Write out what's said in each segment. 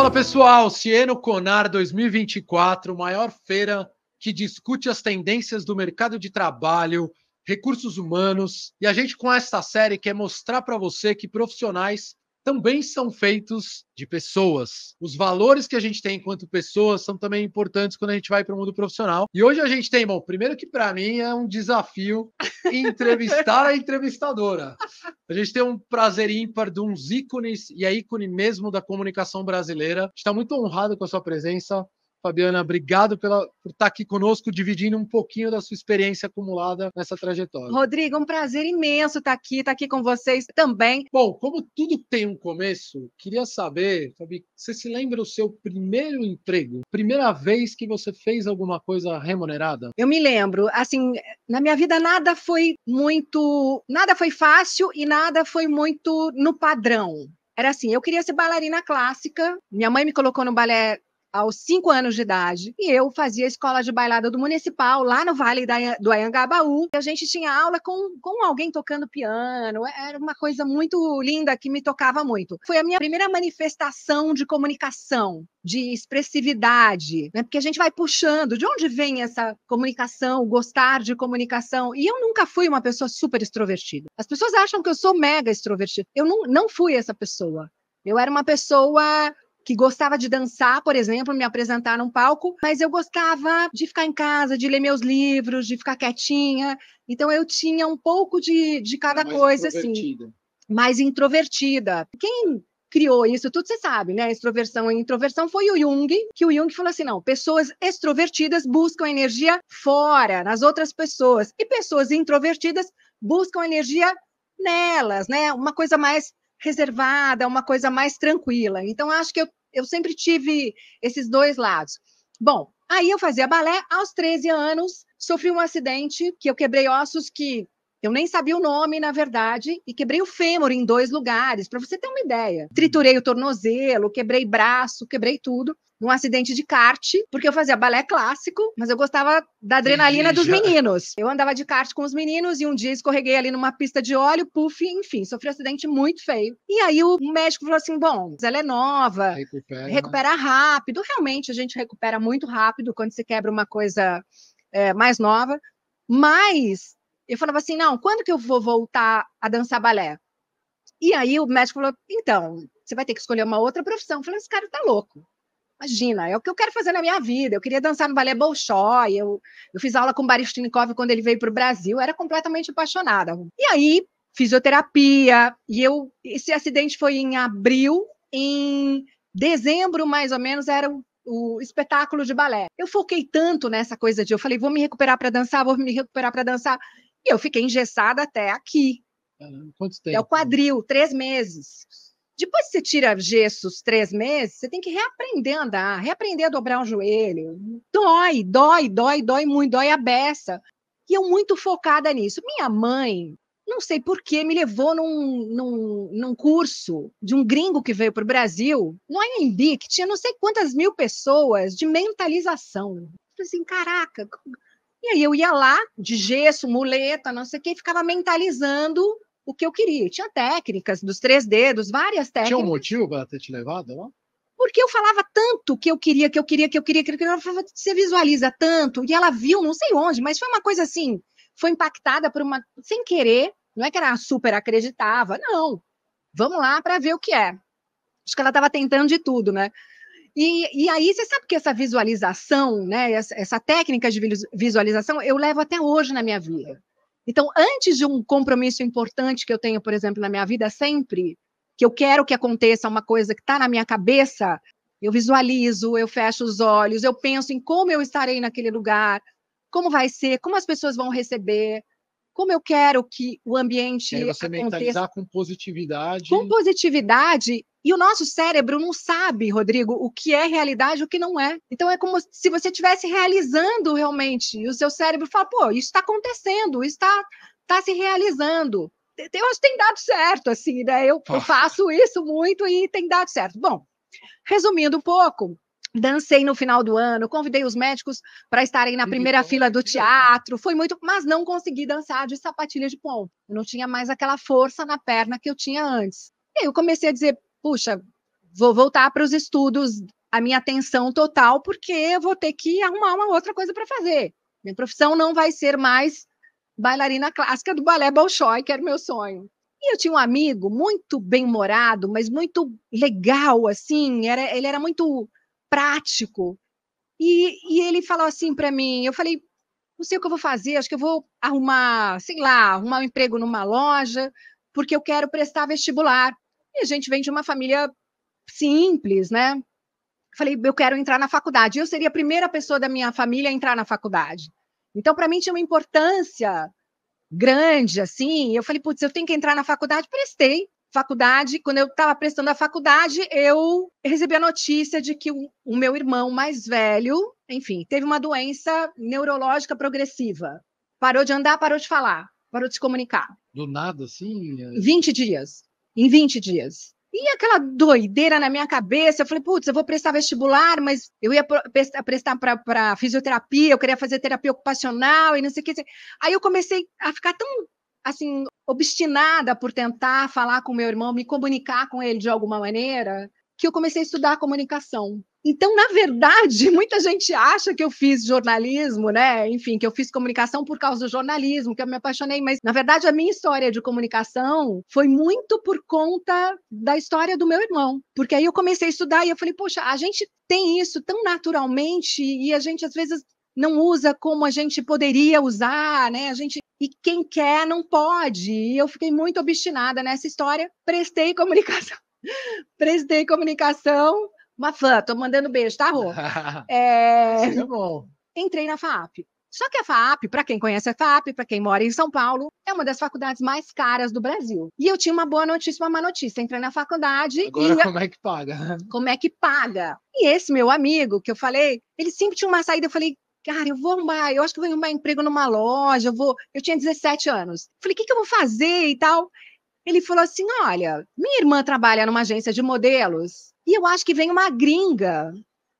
Fala pessoal, Cieno Conar 2024, maior feira que discute as tendências do mercado de trabalho, recursos humanos, e a gente com esta série quer mostrar para você que profissionais também são feitos de pessoas. Os valores que a gente tem enquanto pessoas são também importantes quando a gente vai para o mundo profissional. E hoje a gente tem, bom, primeiro que para mim é um desafio entrevistar a entrevistadora. A gente tem um prazer ímpar de uns ícones, e é ícone mesmo da comunicação brasileira. A gente está muito honrado com a sua presença. Fabiana, obrigado por estar aqui conosco, dividindo um pouquinho da sua experiência acumulada nessa trajetória. Rodrigo, um prazer imenso estar aqui com vocês também. Bom, como tudo tem um começo, queria saber, Fabi, você se lembra do seu primeiro emprego? Primeira vez que você fez alguma coisa remunerada? Eu me lembro, assim, na minha vida nada foi fácil e nada foi muito no padrão. Era assim, eu queria ser bailarina clássica, minha mãe me colocou no balé aos 5 anos de idade, e eu fazia escola de bailada do Municipal, lá no Vale do Anhangabaú. A gente tinha aula com alguém tocando piano, era uma coisa muito linda que me tocava muito. Foi a minha primeira manifestação de comunicação, de expressividade, né? Porque a gente vai puxando, de onde vem essa comunicação, gostar de comunicação? E eu nunca fui uma pessoa super extrovertida. As pessoas acham que eu sou mega extrovertida. Eu não fui essa pessoa. Eu era uma pessoa que gostava de dançar, por exemplo, me apresentar num palco, mas eu gostava de ficar em casa, de ler meus livros, de ficar quietinha. Então eu tinha um pouco de cada coisa, assim, mais introvertida. Quem criou isso tudo, você sabe, né? Extroversão e introversão foi o Jung, que o Jung falou assim, não, pessoas extrovertidas buscam energia fora, nas outras pessoas, e pessoas introvertidas buscam energia nelas, né? Uma coisa mais reservada, uma coisa mais tranquila. Então, acho que eu sempre tive esses dois lados. Bom, aí eu fazia balé, aos 13 anos, sofri um acidente que eu quebrei ossos que eu nem sabia o nome, na verdade, e quebrei o fêmur em 2 lugares, para você ter uma ideia. Triturei o tornozelo, quebrei braço, quebrei tudo, num acidente de kart, porque eu fazia balé clássico, mas eu gostava da adrenalina dos meninos. Eu andava de kart com os meninos e um dia escorreguei ali numa pista de óleo, puff, enfim, sofri um acidente muito feio. E aí o médico falou assim, bom, ela é nova, recupera rápido. Realmente, a gente recupera muito rápido quando se quebra uma coisa mais nova, mas eu falava assim, não, quando que eu vou voltar a dançar balé? E aí o médico falou, então, você vai ter que escolher uma outra profissão. Eu falei, esse cara tá louco. Imagina, é o que eu quero fazer na minha vida. Eu queria dançar no balé Bolshoi, eu fiz aula com o Baryshnikov quando ele veio para o Brasil, eu era completamente apaixonada. E aí, fisioterapia, esse acidente foi em abril, em dezembro, mais ou menos, era o espetáculo de balé. Eu foquei tanto nessa coisa eu falei, vou me recuperar para dançar, vou me recuperar para dançar. E eu fiquei engessada até aqui. Quanto tempo? É o quadril, 3 meses. Depois que você tira gessos 3 meses, você tem que reaprender a andar, reaprender a dobrar o joelho. Dói muito, dói a beça. E eu muito focada nisso. Minha mãe, não sei por que, me levou num curso de um gringo que veio para o Brasil, no IMB, que tinha não sei quantas mil pessoas de mentalização. Eu falei assim, caraca. E aí eu ia lá, de gesso, muleta, não sei o que, e ficava mentalizando o que eu queria. Tinha técnicas dos 3 dedos, várias técnicas. Tinha um motivo para ter te levado lá? Porque eu falava tanto que eu queria. Ela falava, você visualiza tanto, e ela viu, não sei onde, mas foi uma coisa assim, foi impactada por uma, sem querer, não é que ela super acreditava, não. Vamos lá para ver o que é. Acho que ela estava tentando de tudo, né? E aí, você sabe que essa visualização, né, essa técnica de visualização, eu levo até hoje na minha vida. Então, antes de um compromisso importante que eu tenho, por exemplo, na minha vida, sempre, que eu quero que aconteça uma coisa que está na minha cabeça, eu visualizo, eu fecho os olhos, eu penso em como eu estarei naquele lugar, como vai ser, como as pessoas vão receber, como eu quero que o ambiente você mentalizar com positividade. Com positividade, e o nosso cérebro não sabe, Rodrigo, o que é realidade e o que não é. Então é como se você estivesse realizando realmente, e o seu cérebro fala, pô, isso está acontecendo, isso está se realizando. Eu acho que tem dado certo, assim, né? Eu faço isso muito e tem dado certo. Bom, resumindo um pouco, dancei no final do ano, convidei os médicos para estarem na primeira fila do teatro, foi muito, mas não consegui dançar de sapatilha de ponta. Eu não tinha mais aquela força na perna que eu tinha antes. E aí eu comecei a dizer, puxa, vou voltar para os estudos, a minha atenção total, porque eu vou ter que arrumar uma outra coisa para fazer. Minha profissão não vai ser mais bailarina clássica do balé Bolshoi, que era o meu sonho. E eu tinha um amigo muito bem-humorado, mas muito legal, assim, ele era muito prático. E ele falou assim para mim, eu falei, não sei o que eu vou fazer, acho que eu vou arrumar, sei lá, arrumar um emprego numa loja, porque eu quero prestar vestibular. E a gente vem de uma família simples, né? Falei, eu quero entrar na faculdade. Eu seria a primeira pessoa da minha família a entrar na faculdade. Então, para mim, tinha uma importância grande, assim. Eu falei, putz, eu tenho que entrar na faculdade. Prestei faculdade. Quando eu estava prestando a faculdade, eu recebi a notícia de que o meu irmão mais velho, enfim, teve uma doença neurológica progressiva. Parou de andar, parou de falar, parou de se comunicar. Do nada, assim? 20 dias. Em 20 dias. E aquela doideira na minha cabeça, eu falei, putz, eu vou prestar vestibular, mas eu ia prestar para fisioterapia, eu queria fazer terapia ocupacional e não sei o que. Aí eu comecei a ficar tão, assim, obstinada por tentar falar com meu irmão, me comunicar com ele de alguma maneira, que eu comecei a estudar comunicação. Então, na verdade, muita gente acha que eu fiz jornalismo, né? Enfim, que eu fiz comunicação por causa do jornalismo, que eu me apaixonei, mas na verdade a minha história de comunicação foi muito por conta da história do meu irmão. Porque aí eu comecei a estudar e eu falei, poxa, a gente tem isso tão naturalmente e a gente às vezes não usa como a gente poderia usar, né? E quem quer não pode. E eu fiquei muito obstinada nessa história, prestei comunicação. Prestei comunicação. Uma fã, tô mandando beijo, tá, Rô? É bom. Entrei na FAAP. Só que a FAAP, para quem conhece a FAAP, para quem mora em São Paulo, é uma das faculdades mais caras do Brasil. E eu tinha uma boa notícia, uma má notícia. Entrei na faculdade Agora como é que paga? Como é que paga? E esse meu amigo que eu falei, ele sempre tinha uma saída. Eu falei, cara, eu acho que vou arrumar emprego numa loja, eu tinha 17 anos. Falei, o que eu vou fazer e tal? Ele falou assim, olha, minha irmã trabalha numa agência de modelos e eu acho que vem uma gringa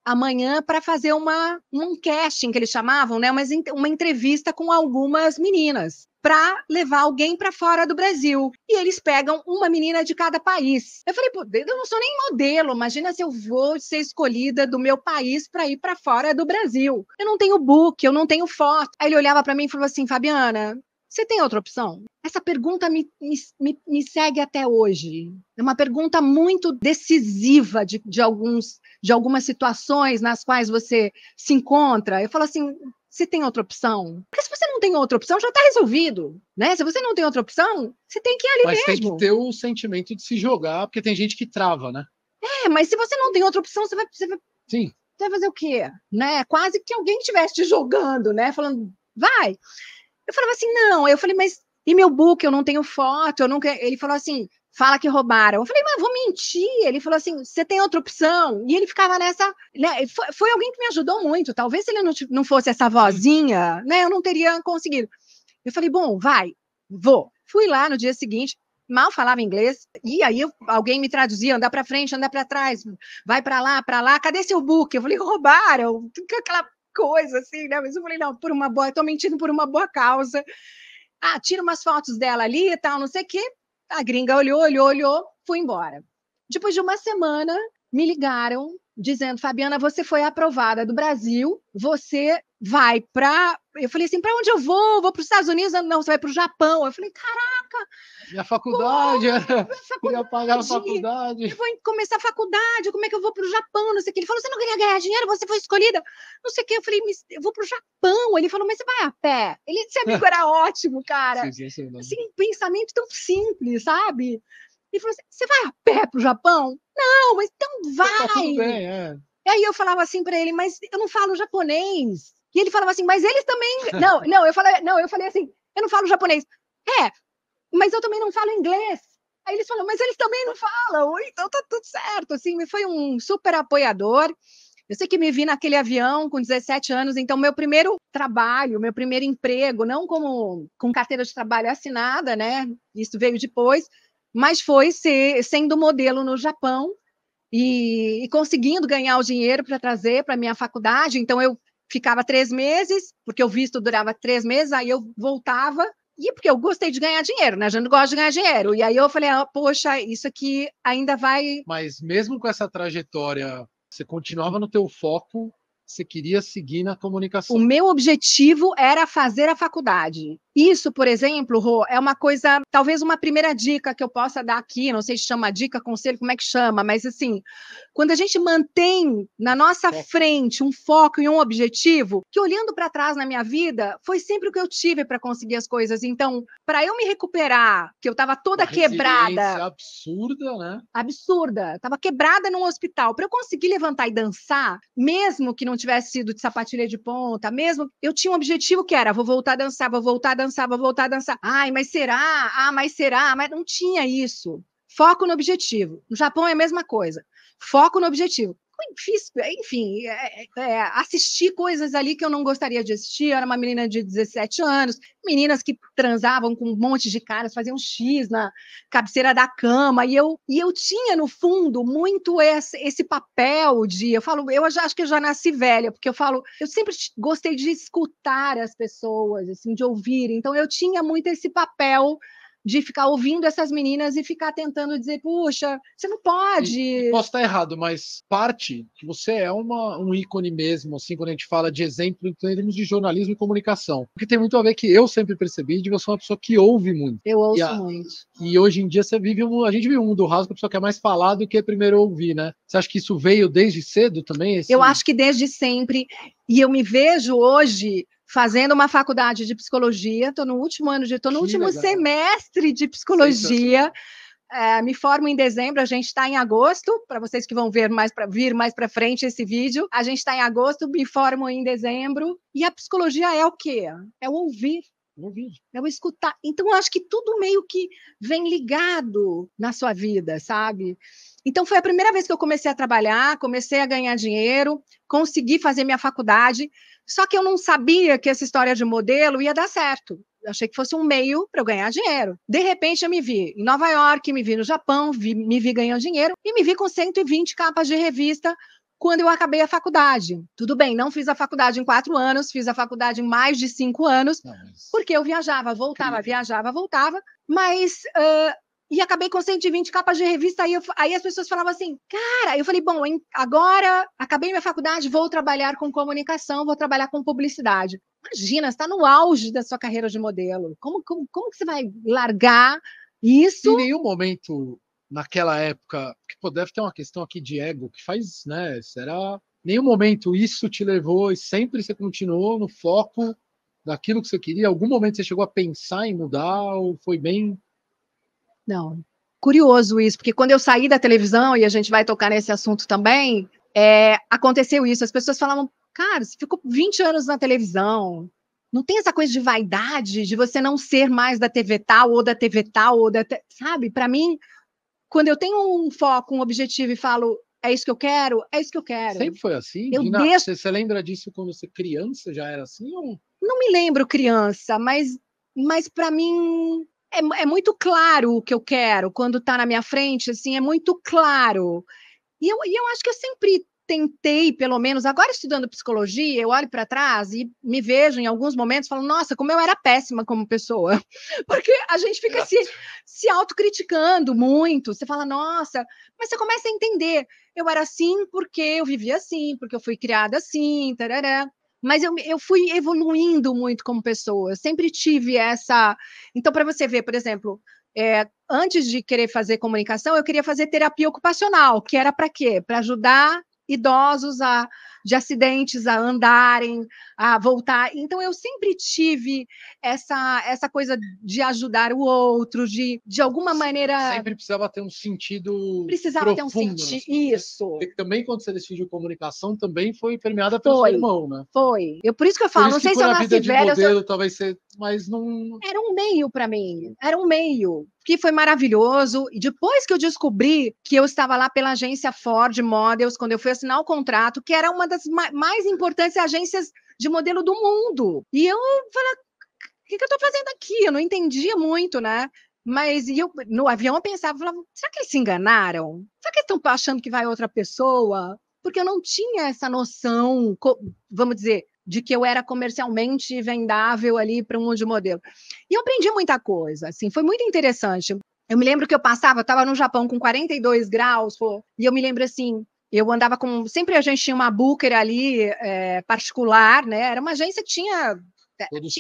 amanhã para fazer um casting, que eles chamavam, né? Uma entrevista com algumas meninas para levar alguém para fora do Brasil. E eles pegam uma menina de cada país. Eu falei, pô, eu não sou nem modelo, imagina se eu vou ser escolhida do meu país para ir para fora do Brasil. Eu não tenho book, eu não tenho foto. Aí ele olhava para mim e falou assim, Fabiana, você tem outra opção? Essa pergunta me segue até hoje. É uma pergunta muito decisiva de algumas situações nas quais você se encontra. Eu falo assim, você tem outra opção? Porque se você não tem outra opção, já está resolvido, né? Se você não tem outra opção, você tem que ir ali Mas mesmo. Tem que ter o sentimento de se jogar, porque tem gente que trava, né? Mas se você não tem outra opção, você vai Sim. Você vai fazer o quê? Né? Quase que alguém estivesse te jogando, né? Falando, vai. Eu falava assim, não. Eu falei, mas e meu book? Eu não tenho foto, eu nunca. Ele falou assim, fala que roubaram. Eu falei, mas vou mentir. Ele falou assim, você tem outra opção? E ele ficava nessa. Né? Foi alguém que me ajudou muito. Talvez se ele não fosse essa vozinha, né? Eu não teria conseguido. Eu falei, bom, vai, vou. Fui lá no dia seguinte, mal falava inglês, e aí alguém me traduzia, andar para frente, andar para trás, vai para lá, cadê seu book? Eu falei, roubaram, aquela coisa assim, né? Mas eu falei, não, por uma boa, eu tô mentindo por uma boa causa. Ah, tira umas fotos dela ali e tal, não sei o quê. A gringa olhou, fui embora. Depois de uma semana, me ligaram dizendo, Fabiana, você foi aprovada do Brasil, você vai para... Eu falei assim, para onde eu vou? Vou para os Estados Unidos? Não, você vai para o Japão. Eu falei, caraca! Minha faculdade, queria pagar a faculdade. Eu vou começar a faculdade, como é que eu vou para o Japão? Não sei o que. Ele falou, você não queria ganhar dinheiro, você foi escolhida. Não sei o que. Eu falei, eu vou para o Japão. Ele falou, mas você vai a pé? Esse amigo era ótimo, cara. Assim, um pensamento tão simples, sabe? Ele falou assim, você vai a pé para o Japão? Não, mas então vai. Tá tudo bem, é. E aí eu falava assim para ele, mas eu não falo japonês. E ele falava assim, mas eles também... Não, eu falei assim, eu não falo japonês. Mas eu também não falo inglês. Aí eles falam, mas eles também não falam, então tá tudo certo. Assim, me foi um super apoiador. Eu sei que me vi naquele avião com 17 anos, então meu primeiro trabalho, meu primeiro emprego, não com carteira de trabalho assinada, né? Isso veio depois, mas foi sendo modelo no Japão e conseguindo ganhar o dinheiro para trazer para minha faculdade. Então eu ficava 3 meses, porque o visto durava 3 meses, aí eu voltava E porque eu gostei de ganhar dinheiro, né? A gente gosta de ganhar dinheiro. E aí eu falei, poxa, isso aqui ainda vai... Mas mesmo com essa trajetória, você continuava no teu foco, você queria seguir na O comunicação. meu objetivo era fazer a faculdade. Isso, por exemplo, Rô, é uma coisa, talvez uma primeira dica que eu possa dar aqui, não sei se chama dica, conselho, como é que chama, mas assim, quando a gente mantém na nossa frente um foco e um objetivo, que olhando para trás na minha vida, foi sempre o que eu tive para conseguir as coisas. Então, para eu me recuperar, que eu estava toda Uma quebrada, resiliência absurda, né? absurda. Estava quebrada num hospital. Para eu conseguir levantar e dançar, mesmo que não tivesse sido de sapatilha de ponta, mesmo eu tinha um objetivo que era: vou voltar a dançar, vou voltar a dançar, vou voltar a dançar. Ai, mas será? Ah, mas será? Mas não tinha isso. Foco no objetivo. No Japão é a mesma coisa. Foco no objetivo. Fiz, enfim, assisti coisas ali que eu não gostaria de assistir. Eu era uma menina de 17 anos, meninas que transavam com um monte de caras, faziam X na cabeceira da cama, e eu tinha, no fundo, muito esse papel de, eu já acho que eu já nasci velha, porque eu sempre gostei de escutar as pessoas, assim, de ouvir, então eu tinha muito esse papel de ficar ouvindo essas meninas e ficar tentando dizer, puxa, você não pode. E posso estar errado, mas parte que você é um ícone mesmo, assim, quando a gente fala de exemplo em termos de jornalismo e comunicação. Porque tem muito a ver que eu sempre percebi de você ser uma pessoa que ouve muito. Eu ouço muito. E hoje em dia você vive a gente vive um mundo raso que a pessoa quer mais falar do que primeiro ouvir, né? Você acha que isso veio desde cedo também? Eu acho que desde sempre, e eu me vejo hoje fazendo uma faculdade de psicologia, estou no último semestre de psicologia. Me formo em dezembro, a gente está em agosto, para vocês que vão vir mais para frente esse vídeo, a gente está em agosto, me formo em dezembro, e a psicologia é o quê? É o ouvir. É o escutar. Então, eu acho que tudo meio que vem ligado na sua vida, sabe? Então, foi a primeira vez que eu comecei a trabalhar, comecei a ganhar dinheiro, consegui fazer minha faculdade, só que eu não sabia que essa história de modelo ia dar certo. Eu achei que fosse um meio para eu ganhar dinheiro. De repente, eu me vi em Nova York, me vi no Japão, me vi ganhando dinheiro e me vi com 120 capas de revista quando eu acabei a faculdade. Tudo bem, não fiz a faculdade em 4 anos, fiz a faculdade em mais de 5 anos, porque eu viajava, voltava, viajava, voltava, mas... e acabei com 120 capas de revista, aí as pessoas falavam assim, cara, eu falei, bom, agora acabei minha faculdade, vou trabalhar com comunicação, vou trabalhar com publicidade. Imagina, você está no auge da sua carreira de modelo, como que você vai largar isso? Em nenhum momento, naquela época, que deve ter uma questão aqui de ego, que faz, né, será... Nenhum momento isso te levou e sempre você continuou no foco daquilo que você queria? Algum momento você chegou a pensar em mudar ou foi bem... Não. Curioso isso, porque quando eu saí da televisão, e a gente vai tocar nesse assunto também, aconteceu isso. As pessoas falavam, cara, você ficou 20 anos na televisão, não tem essa coisa de vaidade, de você não ser mais da TV tal, ou da TV tal, sabe? Para mim, quando eu tenho um foco, um objetivo e falo, é isso que eu quero, é isso que eu quero. Sempre foi assim? Você lembra disso quando você criança, já era assim? Ou... Não me lembro criança, mas para mim... É muito claro o que eu quero quando está na minha frente, assim, é muito claro. E eu acho que eu sempre tentei, pelo menos, agora estudando psicologia, eu olho para trás e me vejo em alguns momentos falando, nossa, como eu era péssima como pessoa. Porque a gente fica se autocriticando muito, você fala, nossa, mas você começa a entender, eu era assim porque eu vivia assim, porque eu fui criada assim, tarará. Mas eu fui evoluindo muito como pessoa, eu sempre tive essa... Então, para você ver, por exemplo, antes de querer fazer comunicação, eu queria fazer terapia ocupacional, que era para quê? Para ajudar idosos de acidentes a andarem, a voltar. Então, eu sempre tive essa coisa de ajudar o outro, de alguma maneira... Sempre precisava ter um sentido Precisava ter um profundo. sentido, isso. Porque também, quando você decidiu comunicação, também foi permeada pelo seu irmão, né? Foi. Por isso que eu falo, não sei se eu nasci velha... modelo, talvez ser, mas não... Era um meio para mim, era um meio, que foi maravilhoso. E depois que eu descobri que eu estava lá pela agência Ford Models, quando eu fui assinar o contrato, que era uma das mais importantes agências de modelo do mundo. E eu falei, o que eu estou fazendo aqui? Eu não entendia muito, né? Mas no avião eu pensava, será que eles se enganaram? Será que eles estão achando que vai outra pessoa? Porque eu não tinha essa noção, vamos dizer, de que eu era comercialmente vendável ali para um monte de modelo. E eu aprendi muita coisa, assim, foi muito interessante. Eu me lembro que eu estava no Japão com 42 graus, pô, e eu me lembro assim, eu andava com, sempre a gente tinha uma booker ali, particular, né, era uma agência que tinha,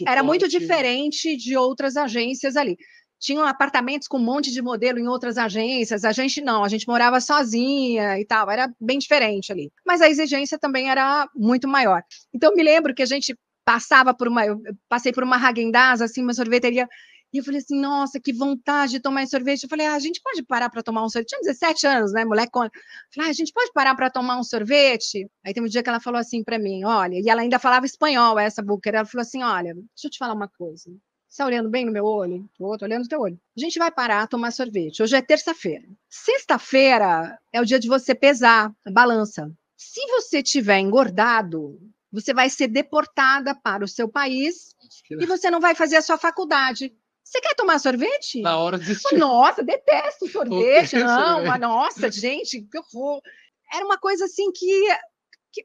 era muito diferente de outras agências ali. Tinham apartamentos com um monte de modelo em outras agências, a gente não, a gente morava sozinha e tal, era bem diferente ali. Mas a exigência também era muito maior. Então, eu me lembro que a gente eu passei por uma Häagen-Dazs, assim, uma sorveteria, e eu falei assim, nossa, que vontade de tomar sorvete. Eu falei, a gente pode parar para tomar um sorvete? Tinha 17 anos, né, moleque? Falei, a gente pode parar para tomar um sorvete? Aí tem um dia que ela falou assim para mim, olha, e ela ainda falava espanhol, essa booker, ela falou assim, olha, deixa eu te falar uma coisa. Você está olhando bem no meu olho? Estou olhando no teu olho. A gente vai parar, tomar sorvete. Hoje é terça-feira. Sexta-feira é o dia de você pesar a balança. Se você tiver engordado, você vai ser deportada para o seu país e você não vai fazer a sua faculdade. Você quer tomar sorvete? Na hora de Nossa, detesto sorvete. Não, mas nossa, gente, que horror. Era uma coisa assim que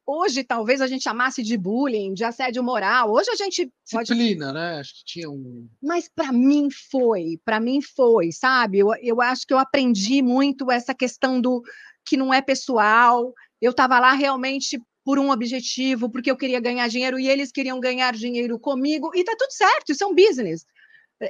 hoje talvez a gente chamasse de bullying, de assédio moral. Hoje a gente disciplina, né? Acho que tinha um. Mas para mim foi, sabe? Eu acho que eu aprendi muito essa questão do que não é pessoal. Eu estava lá realmente por um objetivo, porque eu queria ganhar dinheiro e eles queriam ganhar dinheiro comigo, e tá tudo certo, isso é um business.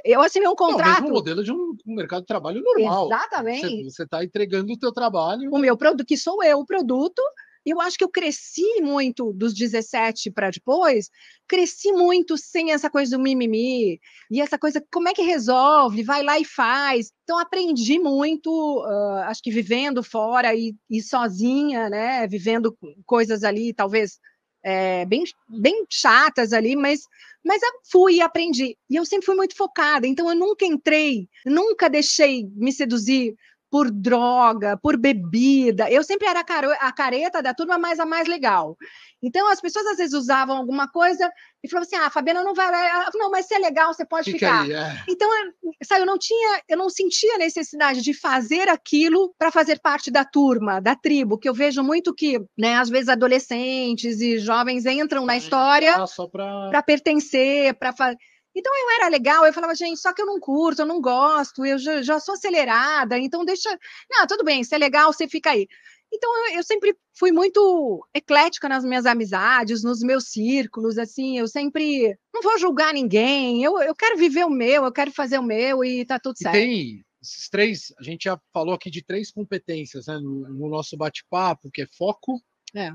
Eu assinei um contrato. É o mesmo modelo de um mercado de trabalho normal. Exatamente. Você está entregando o teu trabalho. O meu produto, que sou eu, o produto. Eu acho que eu cresci muito dos 17 para depois, cresci muito sem essa coisa do mimimi, e essa coisa, como é que resolve? Vai lá e faz. Então, aprendi muito, acho que vivendo fora e sozinha, né? Vivendo coisas ali, talvez bem chatas ali, mas eu fui e aprendi. E eu sempre fui muito focada, então eu nunca deixei me seduzir por droga, por bebida. Eu sempre era a careta da turma, mas a mais legal. Então, as pessoas às vezes usavam alguma coisa e falavam assim, a Fabiana não vai... Não, mas se é legal, você pode ficar. Aí, Então, sabe, eu não sentia a necessidade de fazer aquilo para fazer parte da turma, da tribo, que eu vejo muito que, né, às vezes adolescentes e jovens entram na história só para pertencer, para fazer... Então, eu era legal, eu falava, gente, só que eu não curto, eu não gosto, eu já sou acelerada, então deixa... Não, tudo bem, se é legal, você fica aí. Então, eu sempre fui muito eclética nas minhas amizades, nos meus círculos, assim, eu sempre... Não vou julgar ninguém, eu quero viver o meu, eu quero fazer o meu e tá tudo certo. Tem esses três, a gente já falou aqui de 3 competências, né, no nosso bate-papo, que é foco,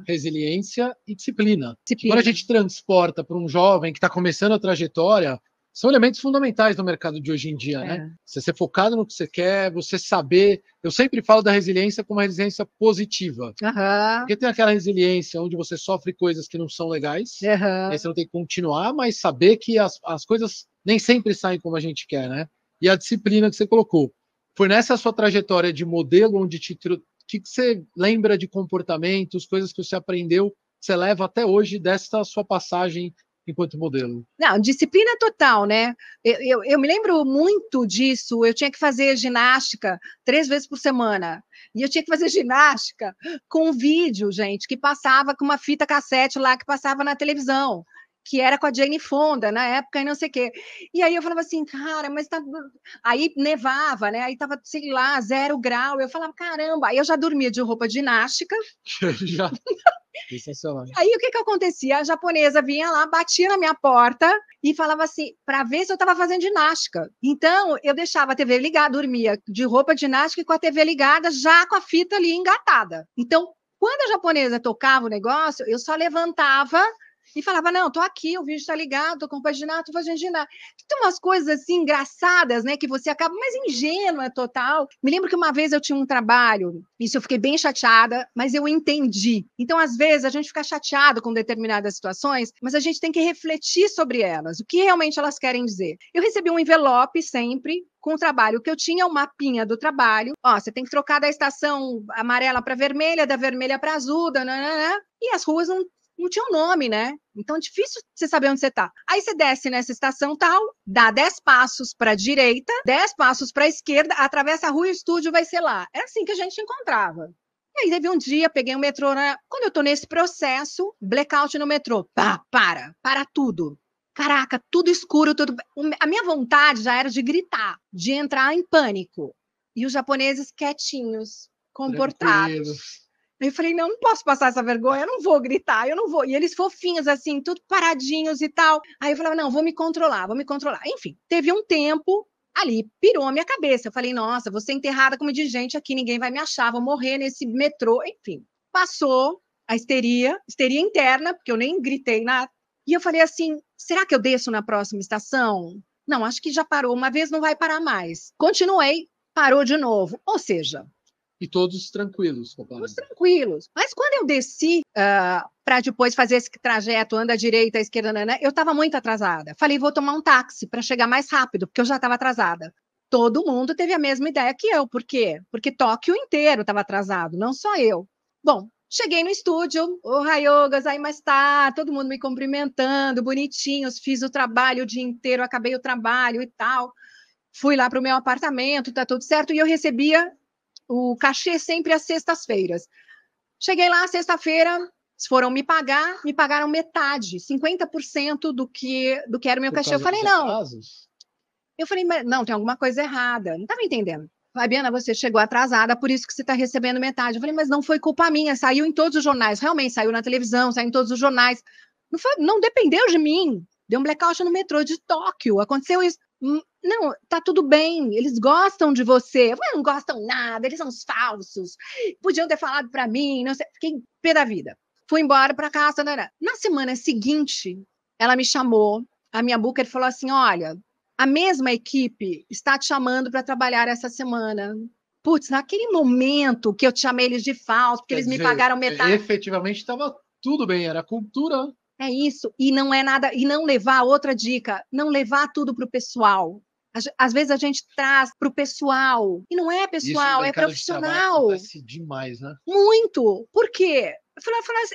resiliência e disciplina. Quando a gente transporta para um jovem que está começando a trajetória, são elementos fundamentais no mercado de hoje em dia, né? Você ser focado no que você quer, você saber... Eu sempre falo da resiliência como uma resiliência positiva. Porque tem aquela resiliência onde você sofre coisas que não são legais, aí você não tem que continuar, mas saber que as coisas nem sempre saem como a gente quer, né? E a disciplina que você colocou. Foi nessa sua trajetória de modelo onde que você lembra de comportamentos, coisas que você aprendeu, você leva até hoje dessa sua passagem enquanto modelo? Não, disciplina total, né? Eu me lembro muito disso. Eu tinha que fazer ginástica 3 vezes por semana. E eu tinha que fazer ginástica com vídeo, gente, que passava com uma fita cassete lá que passava na televisão, que era com a Jane Fonda na época e não sei o quê. E aí eu falava assim, cara, mas tá... Aí nevava, né? Aí tava, sei lá, 0 grau. Eu falava, caramba. Aí eu já dormia de roupa de ginástica. Já. Sensacional. Aí o que acontecia? A japonesa vinha lá, batia na minha porta e falava assim, para ver se eu estava fazendo ginástica. Então, eu deixava a TV ligada, dormia de roupa de ginástica e com a TV ligada, já com a fita ali engatada. Então, quando a japonesa tocava o negócio, eu só levantava e falava, não, tô aqui, o vídeo está ligado, tô compaginando, tô fazendo ginástica. Tem umas coisas assim engraçadas, né, que você acaba, mas ingênua total. Me lembro que uma vez eu tinha um trabalho, isso eu fiquei bem chateada, mas eu entendi. Então, às vezes, a gente fica chateado com determinadas situações, mas a gente tem que refletir sobre elas, o que realmente elas querem dizer. Eu recebi um envelope sempre, com o trabalho que eu tinha, o mapinha do trabalho. Ó, você tem que trocar da estação amarela para vermelha, da vermelha para azul, e as ruas não tinha um nome, né? Então é difícil você saber onde você está. Aí você desce nessa estação tal, dá 10 passos para a direita, 10 passos para a esquerda, atravessa a rua e o estúdio vai ser lá. É assim que a gente encontrava. E aí teve um dia, peguei o metrô, né? Quando eu tô nesse processo, blackout no metrô. Pá, para tudo. Caraca, tudo escuro, tudo. A minha vontade já era de gritar, de entrar em pânico. E os japoneses quietinhos, comportados. Tranquilos. Aí eu falei, não, não posso passar essa vergonha, eu não vou gritar, eu não vou. E eles fofinhos, assim, tudo paradinhos e tal. Aí eu falava, não, vou me controlar, vou me controlar. Enfim, teve um tempo ali, pirou a minha cabeça. Eu falei, nossa, vou ser enterrada como de gente aqui, ninguém vai me achar, vou morrer nesse metrô. Enfim, passou a histeria interna, porque eu nem gritei nada. E eu falei assim, será que eu desço na próxima estação? Não, acho que já parou, uma vez não vai parar mais. Continuei, parou de novo. Ou seja, E todos tranquilos, todos tranquilos. Mas quando eu desci para depois fazer esse trajeto, anda à direita, à esquerda, né, eu estava muito atrasada. Falei, vou tomar um táxi para chegar mais rápido, porque eu já estava atrasada. Todo mundo teve a mesma ideia que eu. Por quê? Porque Tóquio inteiro estava atrasado, não só eu. Bom, cheguei no estúdio, o Ohayou gozaimashita, todo mundo me cumprimentando, bonitinhos, fiz o trabalho o dia inteiro, acabei o trabalho e tal. Fui lá para o meu apartamento, tá tudo certo, e eu recebia o cachê sempre às sextas-feiras. Cheguei lá, sexta-feira, foram me pagaram metade, 50% do que era o meu cachê. Eu falei, não. Eu falei, não, tem alguma coisa errada. Não estava entendendo. Fabiana, você chegou atrasada, por isso que você está recebendo metade. Eu falei, mas não foi culpa minha, saiu em todos os jornais. Realmente, saiu na televisão, saiu em todos os jornais. Não dependeu de mim. Deu um blackout no metrô de Tóquio. Aconteceu isso. Não, tá tudo bem, eles gostam de você. Não gostam nada, eles são os falsos. Podiam ter falado para mim, não sei. Fiquei pé da vida. Fui embora para casa. Na semana seguinte, ela me chamou, a minha booker falou assim: olha, a mesma equipe está te chamando para trabalhar essa semana. Putz, naquele momento que eu te chamei eles de falso, porque eles me pagaram metade. Efetivamente estava tudo bem, era cultura. É isso, e não é nada, e não levar, outra dica, não levar tudo para o pessoal. Às vezes a gente traz para o pessoal, e não é pessoal, é profissional. Acontece demais, né? Muito. Por quê?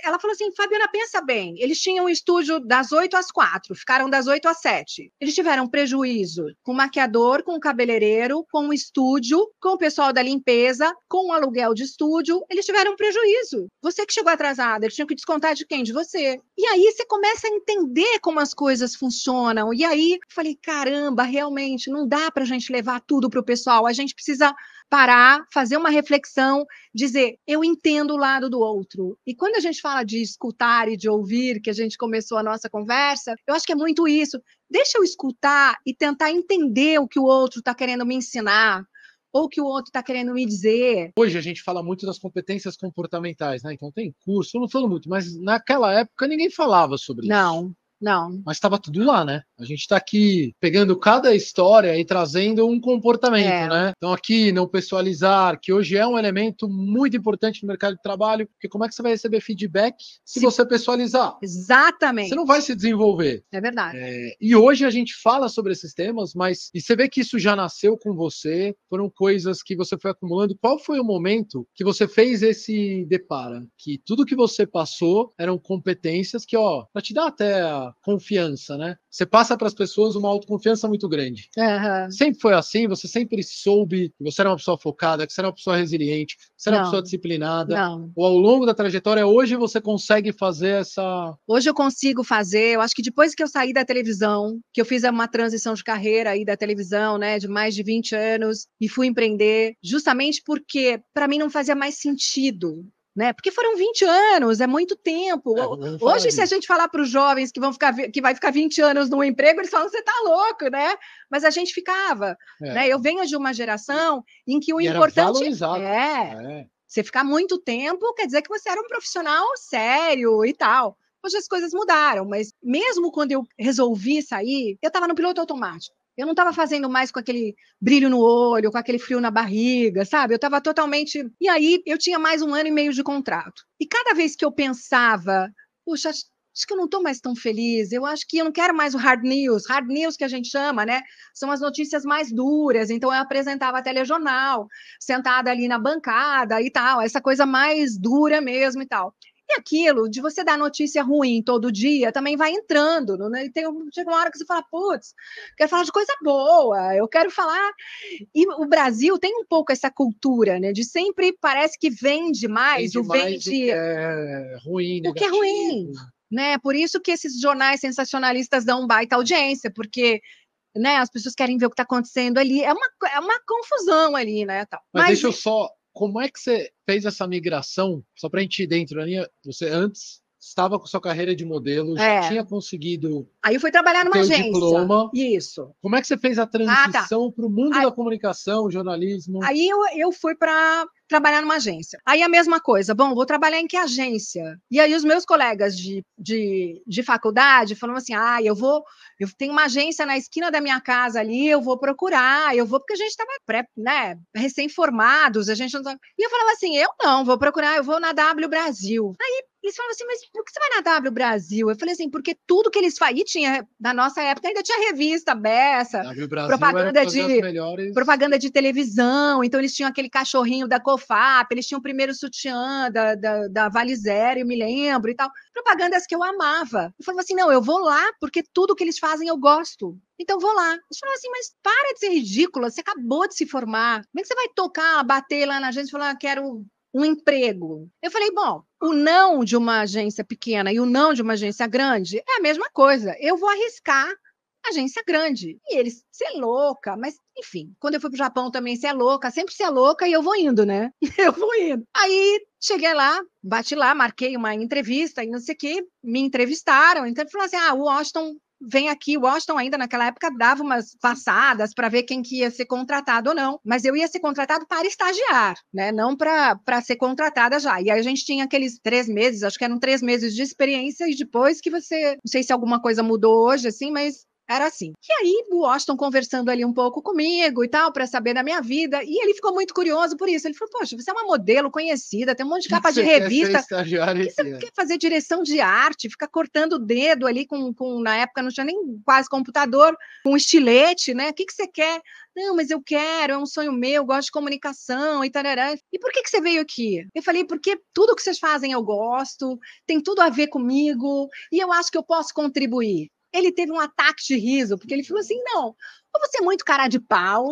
Ela falou assim, Fabiana, pensa bem, eles tinham um estúdio das 8 às 4, ficaram das 8 às 7. Eles tiveram prejuízo com o maquiador, com o cabeleireiro, com o estúdio, com o pessoal da limpeza, com o aluguel de estúdio, eles tiveram prejuízo. Você que chegou atrasada, eles tinham que descontar de quem? De você. E aí você começa a entender como as coisas funcionam. E aí eu falei, caramba, realmente não dá pra gente levar tudo pro pessoal, a gente precisa parar, fazer uma reflexão, dizer, eu entendo o lado do outro. E quando a gente fala de escutar e de ouvir, que a gente começou a nossa conversa, eu acho que é muito isso. Deixa eu escutar e tentar entender o que o outro está querendo me ensinar, ou o que o outro está querendo me dizer. Hoje a gente fala muito das competências comportamentais, né? Então tem curso, eu não falo muito, mas naquela época ninguém falava sobre isso. Não. Mas estava tudo lá, né? A gente está aqui pegando cada história e trazendo um comportamento, né? Então aqui, não pessoalizar, que hoje é um elemento muito importante no mercado de trabalho, porque como é que você vai receber feedback se você pessoalizar? Exatamente. Você não vai se desenvolver. É verdade. E hoje a gente fala sobre esses temas, mas e você vê que isso já nasceu com você, foram coisas que você foi acumulando. Qual foi o momento que você fez esse depara? Que tudo que você passou eram competências que, ó, para te dar até a confiança, né? Você passa para as pessoas uma autoconfiança muito grande. Sempre foi assim? Você sempre soube que você era uma pessoa focada, que você era uma pessoa resiliente, que você era uma pessoa disciplinada? Ou ao longo da trajetória, hoje você consegue fazer essa... Hoje eu consigo fazer, eu acho que depois que eu saí da televisão, que eu fiz uma transição de carreira aí da televisão, né, de mais de 20 anos, e fui empreender, justamente porque para mim não fazia mais sentido. Né? Porque foram 20 anos, é muito tempo. Hoje, se a gente falar para os jovens que vai ficar 20 anos num emprego, eles falam, você está louco, né? Mas a gente ficava. Né? Eu venho de uma geração em que o importante você ficar muito tempo, quer dizer que você era um profissional sério e tal. Hoje as coisas mudaram, mas mesmo quando eu resolvi sair, eu estava no piloto automático. Eu não estava fazendo mais com aquele brilho no olho, com aquele frio na barriga, sabe? Eu estava totalmente... E aí, eu tinha mais 1 ano e meio de contrato. E cada vez que eu pensava, puxa, acho que eu não estou mais tão feliz, eu acho que eu não quero mais o hard news que a gente chama, né? São as notícias mais duras, então eu apresentava a telejornal, sentada ali na bancada e tal, essa coisa mais dura mesmo e tal. E aquilo, de você dar notícia ruim todo dia, também vai entrando, né? E chega uma hora que você fala, putz, quero falar de coisa boa, eu quero falar... E o Brasil tem um pouco essa cultura, né? De sempre parece que vende mais, Vende mais o que é ruim, o que é ruim, negativo. né? Por isso que esses jornais sensacionalistas dão baita audiência, porque, né, as pessoas querem ver o que está acontecendo ali. É uma confusão ali, né? Tal. Mas deixa eu só... Como é que você fez essa migração? Só para a gente ir dentro da linha. Você antes estava com sua carreira de modelo, já tinha conseguido... Aí eu fui trabalhar numa agência. Diploma. Isso. Como é que você fez a transição para o mundo da comunicação, jornalismo? Aí eu fui para trabalhar numa agência. Aí a mesma coisa, bom, vou trabalhar em que agência? E aí os meus colegas de faculdade falaram assim, eu tenho uma agência na esquina da minha casa ali, eu vou procurar, porque a gente estava né, recém-formados, a gente não tava... E eu falava assim, eu não, vou procurar, eu vou na W Brasil. Aí eles falavam assim, mas por que você vai na W Brasil? Eu falei assim, porque tudo que eles faziam, tinha, na nossa época ainda tinha revista, beça, propaganda de televisão, então eles tinham aquele cachorrinho da Cofap, eles tinham o primeiro sutiã da Valizera, eu me lembro e tal. Propagandas que eu amava. Eu falava assim, não, eu vou lá, porque tudo que eles fazem eu gosto. Então vou lá. Eles falaram assim, mas para de ser ridícula, você acabou de se formar. Como é que você vai tocar, bater lá na agência e falar, quero um emprego? Eu falei, bom, o não de uma agência pequena e o não de uma agência grande é a mesma coisa. Eu vou arriscar agência grande. E eles, você é louca, mas enfim, quando eu fui pro Japão também, você é louca, sempre você é louca e eu vou indo, né? Eu vou indo. Aí cheguei lá, bati lá, marquei uma entrevista e não sei o que, me entrevistaram, então ele falou assim, o Washington vem aqui. O Washington ainda naquela época dava umas passadas para ver quem que ia ser contratado ou não, mas eu ia ser contratado para estagiar, né? Não para ser contratada já. E aí a gente tinha aqueles 3 meses, acho que eram 3 meses de experiência e depois que você, não sei se alguma coisa mudou hoje, assim, mas era assim. E aí, o Washington conversando ali um pouco comigo e tal, para saber da minha vida. E ele ficou muito curioso por isso. Ele falou, poxa, você é uma modelo conhecida, tem um monte de capa de revista. Que você quer fazer direção de arte, ficar cortando o dedo ali na época não tinha nem quase computador, com estilete, né? O que você quer? Não, mas eu quero, é um sonho meu, gosto de comunicação e tarará. E por que você veio aqui? Eu falei, porque tudo que vocês fazem eu gosto, tem tudo a ver comigo, e eu acho que eu posso contribuir. Ele teve um ataque de riso, porque ele falou assim, não, ou você é muito cara de pau,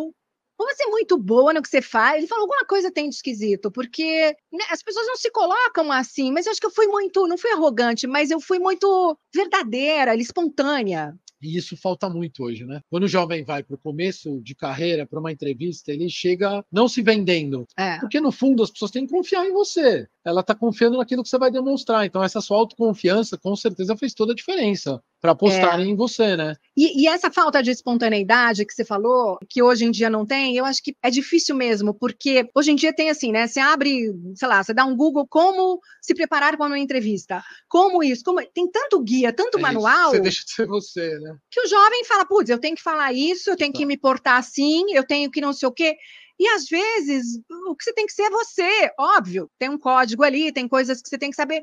ou você é muito boa no que você faz. Ele falou, alguma coisa tem de esquisito, porque né, as pessoas não se colocam assim, mas eu acho que eu fui muito, não fui arrogante, mas eu fui muito verdadeira, espontânea. E isso falta muito hoje, né? Quando o jovem vai para o começo de carreira, para uma entrevista, ele chega não se vendendo. Porque, no fundo, as pessoas têm que confiar em você. Ela está confiando naquilo que você vai demonstrar. Então, essa sua autoconfiança, com certeza, fez toda a diferença para apostarem em você, né? E essa falta de espontaneidade que você falou, que hoje em dia não tem, eu acho que é difícil mesmo, porque hoje em dia tem assim, né? Você abre, sei lá, você dá um Google como se preparar para uma entrevista. Como isso? Tem tanto guia, tanto manual. Você deixa de ser você, né? Que o jovem fala, putz, eu tenho que falar isso, eu tenho que me portar assim, eu tenho que não sei o quê. E, às vezes, o que você tem que ser é você, óbvio. Tem um código ali, tem coisas que você tem que saber.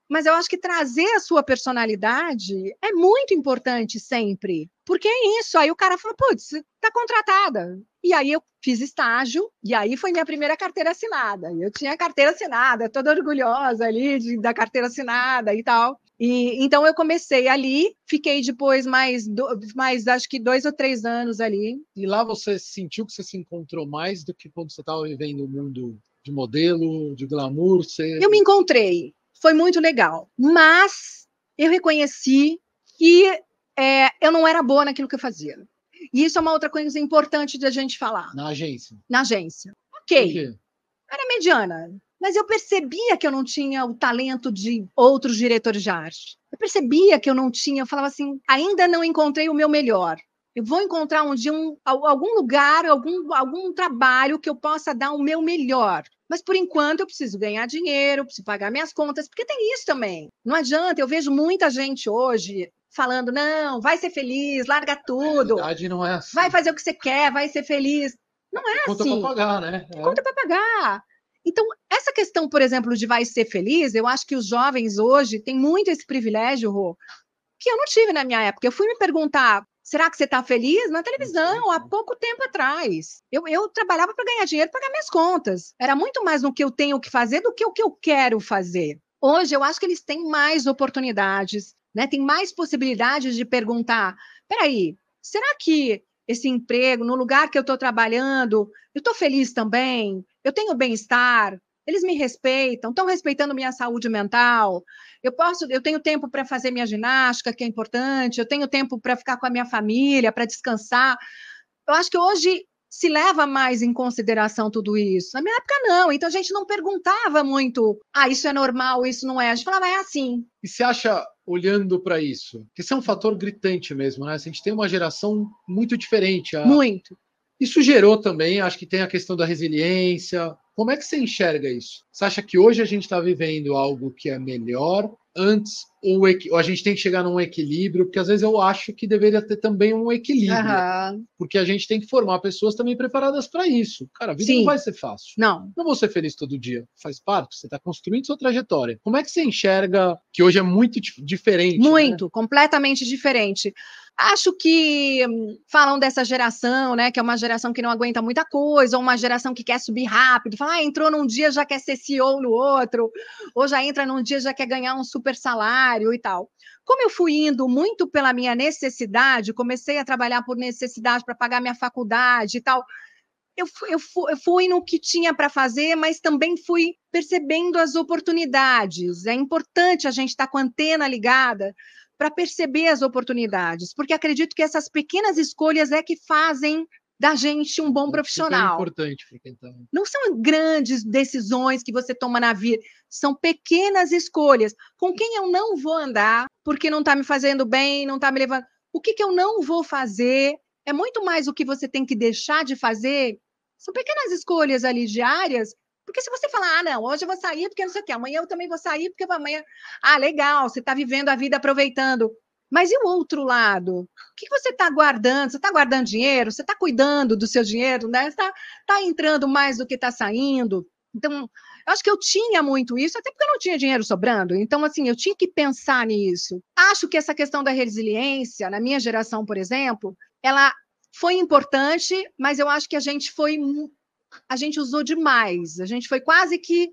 Mas eu acho que trazer a sua personalidade é muito importante sempre. Porque é isso. Aí o cara falou, putz, tá contratada. E aí eu fiz estágio, e aí foi minha primeira carteira assinada. Eu tinha carteira assinada, toda orgulhosa ali da carteira assinada e tal. E então eu comecei ali, fiquei depois mais acho que 2 ou 3 anos ali. E lá você sentiu que você se encontrou mais do que quando você estava vivendo o mundo de modelo, de glamour? Eu me encontrei. Foi muito legal. Mas eu reconheci que eu não era boa naquilo que eu fazia. E isso é uma outra coisa importante de a gente falar. Na agência? Na agência. Ok. Por quê? Era mediana. Mas eu percebia que eu não tinha o talento de outros diretores de arte. Eu percebia que eu não tinha. Eu falava assim, ainda não encontrei o meu melhor. Eu vou encontrar um dia algum lugar, algum trabalho que eu possa dar o meu melhor. Mas, por enquanto, eu preciso ganhar dinheiro, preciso pagar minhas contas, porque tem isso também. Não adianta, eu vejo muita gente hoje falando, não, vai ser feliz, larga tudo. A verdade não é assim. Vai fazer o que você quer, vai ser feliz. Não é conta assim. Conta para pagar, né? Conta para pagar. Então, essa questão, por exemplo, de vai ser feliz, eu acho que os jovens hoje têm muito esse privilégio, Rô, que eu não tive na minha época. Eu fui me perguntar, será que você está feliz? Na televisão, há pouco tempo atrás. Eu trabalhava para ganhar dinheiro, pagar minhas contas. Era muito mais no que eu tenho que fazer do que o que eu quero fazer. Hoje, eu acho que eles têm mais oportunidades, né? Tem mais possibilidades de perguntar, peraí, será que esse emprego, no lugar que eu estou trabalhando, eu estou feliz também? Eu tenho bem-estar? Eles me respeitam? Estão respeitando minha saúde mental? Eu tenho tempo para fazer minha ginástica, que é importante, eu tenho tempo para ficar com a minha família, para descansar. Eu acho que hoje se leva mais em consideração tudo isso. Na minha época, não. Então, a gente não perguntava muito, isso é normal, isso não é. A gente falava, é assim. E você acha, olhando para isso, que isso é um fator gritante mesmo, né? A gente tem uma geração muito diferente. Muito. Isso gerou também, acho que tem a questão da resiliência. Como é que você enxerga isso? Você acha que hoje a gente está vivendo algo que é melhor antes, ou a gente tem que chegar num equilíbrio? Porque às vezes eu acho que deveria ter também um equilíbrio, porque a gente tem que formar pessoas também preparadas para isso. Cara, a vida não vai ser fácil. Não vou ser feliz todo dia. Faz parte, você está construindo sua trajetória. Como é que você enxerga que hoje é muito diferente? Muito, né? completamente diferente. Acho que falam dessa geração, né, que é uma geração que não aguenta muita coisa, ou uma geração que quer subir rápido, fala, entrou num dia já quer ser CEO no outro, ou já entra num dia já quer ganhar um super salário e tal. Como eu fui indo muito pela minha necessidade, comecei a trabalhar por necessidade para pagar minha faculdade e tal, eu fui no que tinha para fazer, mas também fui percebendo as oportunidades. É importante a gente estar com a antena ligada para perceber as oportunidades, porque acredito que essas pequenas escolhas é que fazem da gente um bom profissional. É importante para quem tá... Não são grandes decisões que você toma na vida, são pequenas escolhas. Com quem eu não vou andar, porque não está me fazendo bem, não está me levando... O que eu não vou fazer? É muito mais o que você tem que deixar de fazer. São pequenas escolhas ali diárias, porque se você falar, não, hoje eu vou sair porque não sei o quê, amanhã eu também vou sair porque amanhã... legal, você está vivendo a vida aproveitando. Mas e o outro lado? O que você está guardando? Você está guardando dinheiro? Você está cuidando do seu dinheiro? Né? Você está entrando mais do que está saindo? Então, eu acho que eu tinha muito isso, até porque eu não tinha dinheiro sobrando. Então, assim, eu tinha que pensar nisso. Acho que essa questão da resiliência, na minha geração, por exemplo, ela foi importante, mas eu acho que a gente usou demais. A gente foi quase que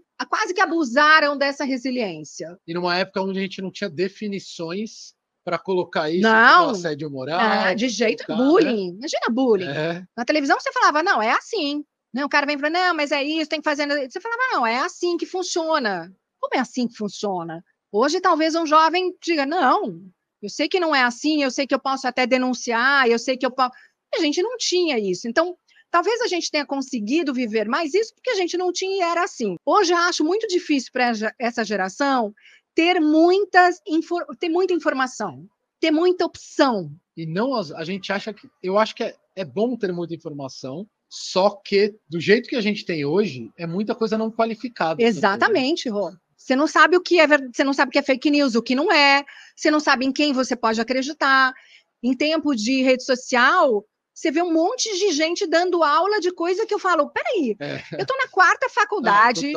abusaram dessa resiliência. E numa época onde a gente não tinha definições para colocar isso como assédio moral. De jeito bullying. Né? Imagina bullying. Na televisão você falava, não, é assim. O cara vem e fala, não, mas é isso, tem que fazer. Você falava, não, é assim que funciona. Como é assim que funciona? Hoje, talvez um jovem diga, não, eu sei que não é assim, eu sei que eu posso até denunciar, eu sei que eu posso. A gente não tinha isso. Então, talvez a gente tenha conseguido viver mais isso porque a gente não tinha e era assim. Hoje, eu acho muito difícil para essa geração ter muita informação, ter muita opção. E não, a gente acha que... Eu acho que é bom ter muita informação, só que do jeito que a gente tem hoje, é muita coisa não qualificada. Exatamente, Rô. Você não sabe o que é verdade, você não sabe o que é fake news, o que não é, você não sabe em quem você pode acreditar. Em tempo de rede social, você vê um monte de gente dando aula de coisa que eu falo, peraí, eu estou na 4ª faculdade,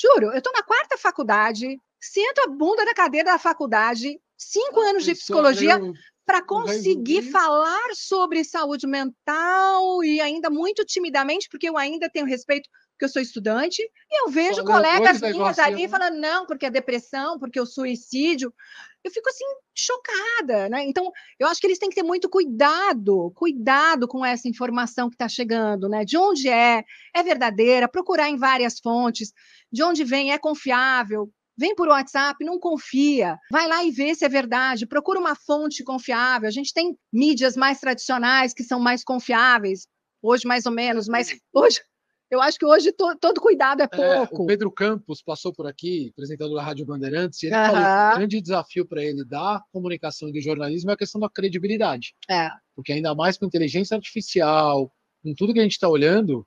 juro, eu estou na 4ª faculdade, sento a bunda da cadeira da faculdade, 5 anos de psicologia, para conseguir falar sobre saúde mental e ainda muito timidamente, porque eu ainda tenho respeito, porque eu sou estudante, e eu vejo colegas minhas ali falando, não, porque a depressão, porque o suicídio. Eu fico assim, chocada, né? Então, eu acho que eles têm que ter muito cuidado com essa informação que está chegando, né? De onde é verdadeira, procurar em várias fontes, de onde vem, é confiável. Vem por WhatsApp, não confia. Vai lá e vê se é verdade. Procura uma fonte confiável. A gente tem mídias mais tradicionais que são mais confiáveis. Hoje, mais ou menos, mas hoje... Eu acho que hoje todo cuidado é pouco. O Pedro Campos passou por aqui, apresentador da Rádio Bandeirantes, e ele falou que o grande desafio para ele da comunicação e do jornalismo é a questão da credibilidade. Porque ainda mais com inteligência artificial, com tudo que a gente está olhando,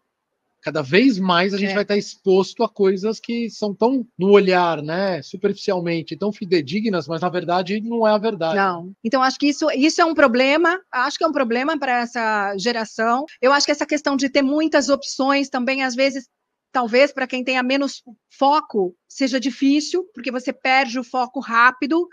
cada vez mais a gente vai estar exposto a coisas que são tão no olhar, né, superficialmente, tão fidedignas, mas na verdade não é a verdade. Não. Então acho que isso é um problema, acho que é um problema para essa geração. Eu acho que essa questão de ter muitas opções também, às vezes, talvez para quem tenha menos foco, seja difícil, porque você perde o foco rápido.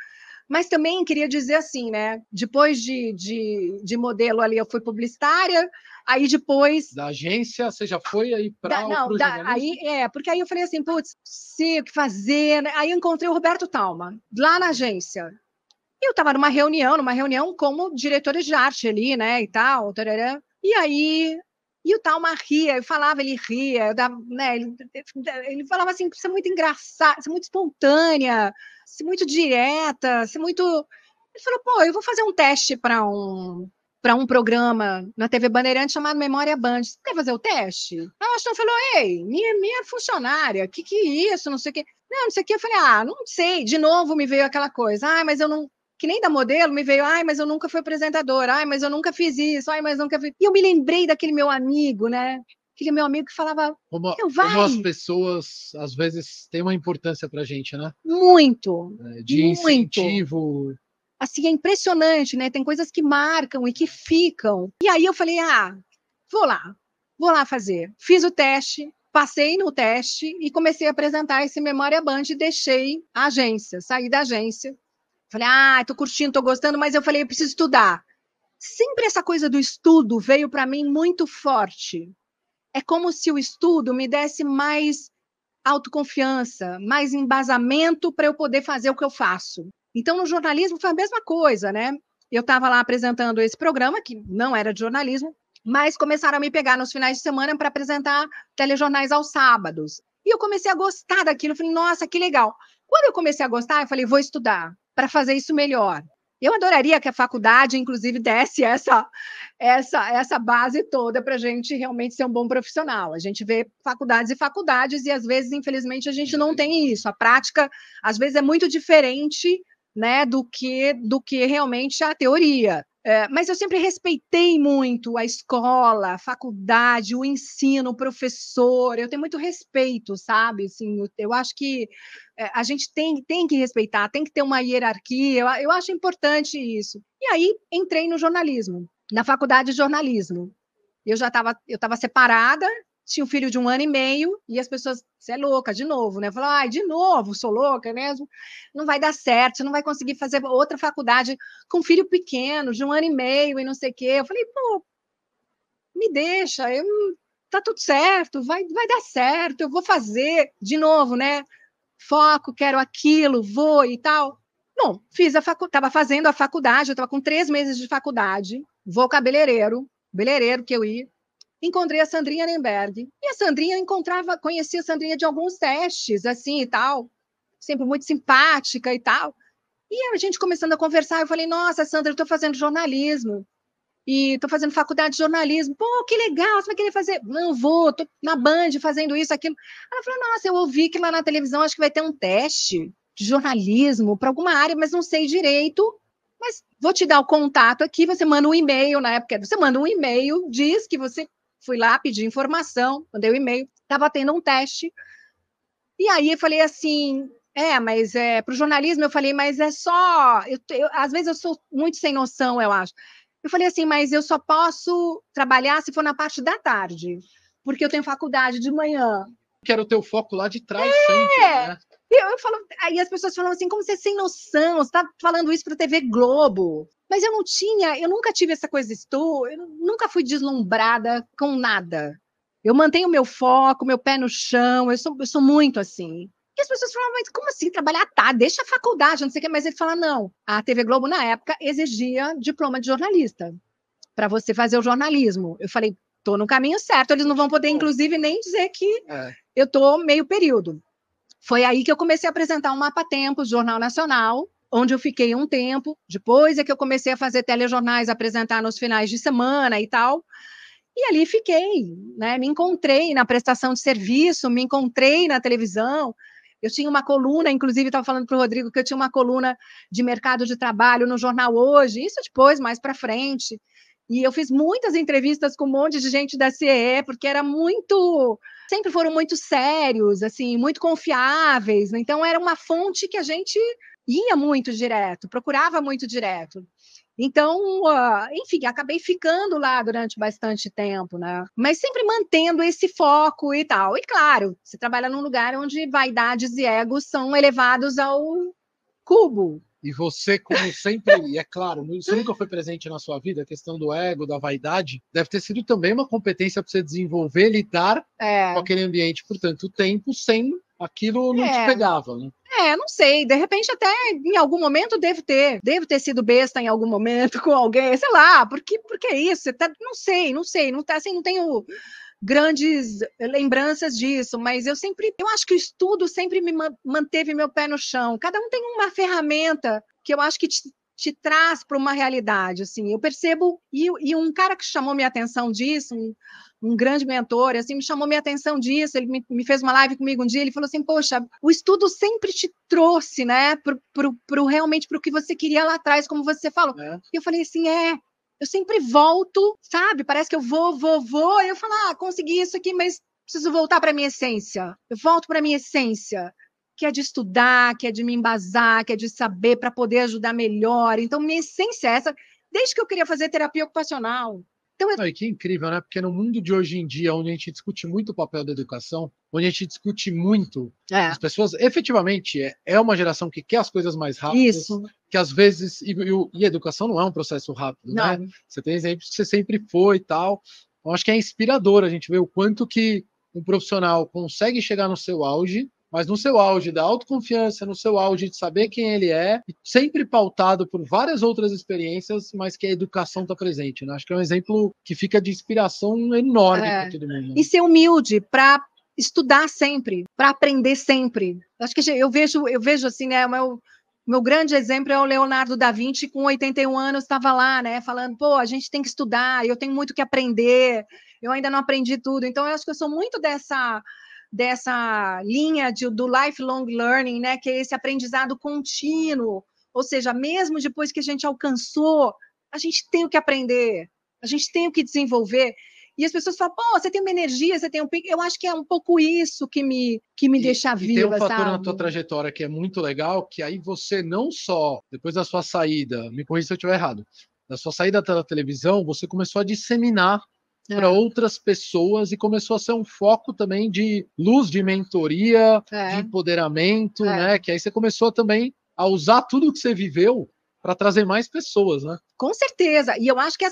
Mas também queria dizer assim, né? Depois de modelo ali, eu fui publicitária, aí depois. Da agência, você já foi aí para o jornalismo? Porque aí eu falei assim, putz, sei o que fazer, né? Aí eu encontrei o Roberto Talma, lá na agência. E eu estava numa reunião como diretores de arte ali, né, e tal, tarará. E aí, e o Talma ria, eu falava, ele ria, eu dava, né, ele falava assim, você é muito engraçada, você é muito espontânea, você é muito direta, você é muito... Ele falou, pô, eu vou fazer um teste para um programa na TV Bandeirantes chamado Memória Band. Você quer fazer o teste? A Washington falou, ei, minha funcionária, que é isso, não sei o quê. Não sei o quê. Eu falei, não sei. De novo me veio aquela coisa, mas eu não... Que nem da modelo, me veio, mas eu nunca fui apresentadora, mas eu nunca fiz isso, mas nunca fiz... E eu me lembrei daquele meu amigo, né? Aquele meu amigo que falava, como as pessoas, às vezes, têm uma importância para a gente, né? Muito, de muito. incentivo. Assim, é impressionante, né? Tem coisas que marcam e que ficam. E aí eu falei, vou lá fazer. Fiz o teste, passei no teste e comecei a apresentar esse Memória Band e deixei a agência, saí da agência. Falei, tô curtindo, tô gostando, mas eu falei, eu preciso estudar. Sempre essa coisa do estudo veio para mim muito forte. É como se o estudo me desse mais autoconfiança, mais embasamento para eu poder fazer o que eu faço. Então, no jornalismo foi a mesma coisa, né? Eu estava lá apresentando esse programa, que não era de jornalismo, mas começaram a me pegar nos finais de semana para apresentar telejornais aos sábados. E eu comecei a gostar daquilo, eu falei, nossa, que legal. Quando eu comecei a gostar, eu falei, vou estudar para fazer isso melhor. Eu adoraria que a faculdade, inclusive, desse essa base toda para a gente realmente ser um bom profissional. A gente vê faculdades e faculdades e, às vezes, infelizmente, a gente não tem isso. A prática, às vezes, é muito diferente, né, do que realmente a teoria. Mas eu sempre respeitei muito a escola, a faculdade, o ensino, o professor. Eu tenho muito respeito, sabe? Assim, eu acho que a gente tem que respeitar, tem que ter uma hierarquia. Eu acho importante isso. E aí entrei no jornalismo, na faculdade de jornalismo. Eu estava separada, tinha um filho de 1 ano e meio, e as pessoas, você é louca, de novo, né? Falaram, de novo, sou louca mesmo, não vai dar certo, você não vai conseguir fazer outra faculdade com um filho pequeno, de 1 ano e meio, e não sei o quê. Eu falei, pô, me deixa, tá tudo certo, vai dar certo, eu vou fazer, de novo, né? Foco, quero aquilo, vou e tal. Bom, estava fazendo a faculdade, eu estava com 3 meses de faculdade, vou cabeleireiro que eu ia, encontrei a Sandrinha Nemberg. E a Sandrinha conhecia a Sandrinha de alguns testes, assim e tal, sempre muito simpática e tal. E a gente começando a conversar, eu falei, nossa, Sandra, eu estou fazendo jornalismo. E estou fazendo faculdade de jornalismo. Pô, que legal, você vai querer fazer? Não vou, estou na Band fazendo isso, aquilo. Ela falou, nossa, eu ouvi que lá na televisão acho que vai ter um teste de jornalismo para alguma área, mas não sei direito. Mas vou te dar o contato aqui, você manda um e-mail, na época você manda um e-mail, diz que você foi lá pedir informação, mandei o e-mail, estava tendo um teste. E aí eu falei assim, mas para o jornalismo eu falei, mas é só... às vezes eu sou muito sem noção, eu acho. Eu falei assim, mas eu só posso trabalhar se for na parte da tarde, porque eu tenho faculdade de manhã. Que era o teu foco lá de trás sempre, né? Eu falo, aí as pessoas falam assim, como você é sem noção, você está falando isso para a TV Globo. Mas eu nunca tive essa coisa de estudo, eu nunca fui deslumbrada com nada. Eu mantenho meu foco, meu pé no chão, eu sou muito assim. E as pessoas falam, mas como assim trabalhar? Tá, deixa a faculdade, não sei o que, mas ele fala, não. A TV Globo, na época, exigia diploma de jornalista para você fazer o jornalismo. Eu falei, tô no caminho certo, eles não vão poder, inclusive, nem dizer que eu tô meio período. Foi aí que eu comecei a apresentar o Mapa Tempos, Jornal Nacional, onde eu fiquei um tempo. Depois é que eu comecei a fazer telejornais, apresentar nos finais de semana e tal. E ali fiquei, né? Me encontrei na prestação de serviço, me encontrei na televisão. Eu tinha uma coluna, inclusive estava falando para o Rodrigo que eu tinha uma coluna de mercado de trabalho no jornal Hoje, isso depois, mais para frente. E eu fiz muitas entrevistas com um monte de gente da CEE, porque era muito... Sempre foram muito sérios, assim, muito confiáveis. Então, era uma fonte que a gente ia muito direto, procurava muito direto. Então, enfim, acabei ficando lá durante bastante tempo, né? Mas sempre mantendo esse foco e tal. E, claro, você trabalha num lugar onde vaidades e egos são elevados ao cubo, E você, como sempre, e é claro, isso nunca foi presente na sua vida, a questão do ego, da vaidade, deve ter sido também uma competência para você desenvolver, lidar com aquele ambiente por tanto tempo, sem aquilo não te pegava, né? Não sei, de repente até em algum momento devo ter sido besta em algum momento com alguém, sei lá, porque é isso, não sei, não tá assim, não tenho grandes lembranças disso, mas eu acho que o estudo sempre me manteve meu pé no chão. Cada um tem uma ferramenta que eu acho que te traz para uma realidade, assim. Eu percebo, e um cara que chamou minha atenção disso, um grande mentor, assim, me chamou minha atenção disso, ele me fez uma live comigo um dia, ele falou assim, poxa, o estudo sempre te trouxe, né, realmente para o que você queria lá atrás, como você falou. E eu falei assim, eu sempre volto, sabe? Parece que eu vou, e eu falo, consegui isso aqui, mas preciso voltar para a minha essência. Eu volto para a minha essência, que é de estudar, que é de me embasar, que é de saber para poder ajudar melhor. Então, minha essência é essa, desde que eu queria fazer terapia ocupacional. Então, Não, e que incrível, né? Porque no mundo de hoje em dia, onde a gente discute muito o papel da educação, onde a gente discute muito as pessoas, efetivamente, é uma geração que quer as coisas mais rápidas, isso. que às vezes, e a educação não é um processo rápido, Não. né? Você tem exemplos que você sempre foi e tal. Então, acho que é inspirador a gente ver o quanto que um profissional consegue chegar no seu auge, mas no seu auge da autoconfiança, no seu auge de saber quem ele é, sempre pautado por várias outras experiências, mas que a educação está presente, né? Acho que é um exemplo que fica de inspiração enorme para todo mundo. Né? E ser humilde para estudar sempre, para aprender sempre. Acho que eu vejo assim, né? Meu grande exemplo é o Leonardo da Vinci, com 81 anos, estava lá, né? Falando, pô, a gente tem que estudar, eu tenho muito que aprender, eu ainda não aprendi tudo. Então, eu acho que eu sou muito dessa linha do lifelong learning, né? Que é esse aprendizado contínuo. Ou seja, mesmo depois que a gente alcançou, a gente tem o que aprender, a gente tem o que desenvolver. E as pessoas falam, pô, você tem uma energia, você tem um pico. Eu acho que é um pouco isso que me deixa viva, e tem um fator sabe? na tua trajetória que é muito legal, que aí você não só, depois da sua saída, me corrija se eu estiver errado, da sua saída da televisão, você começou a disseminar para outras pessoas e começou a ser um foco também de luz, de mentoria, de empoderamento, né? Que aí você começou também a usar tudo que você viveu para trazer mais pessoas, né? Com certeza. E eu acho que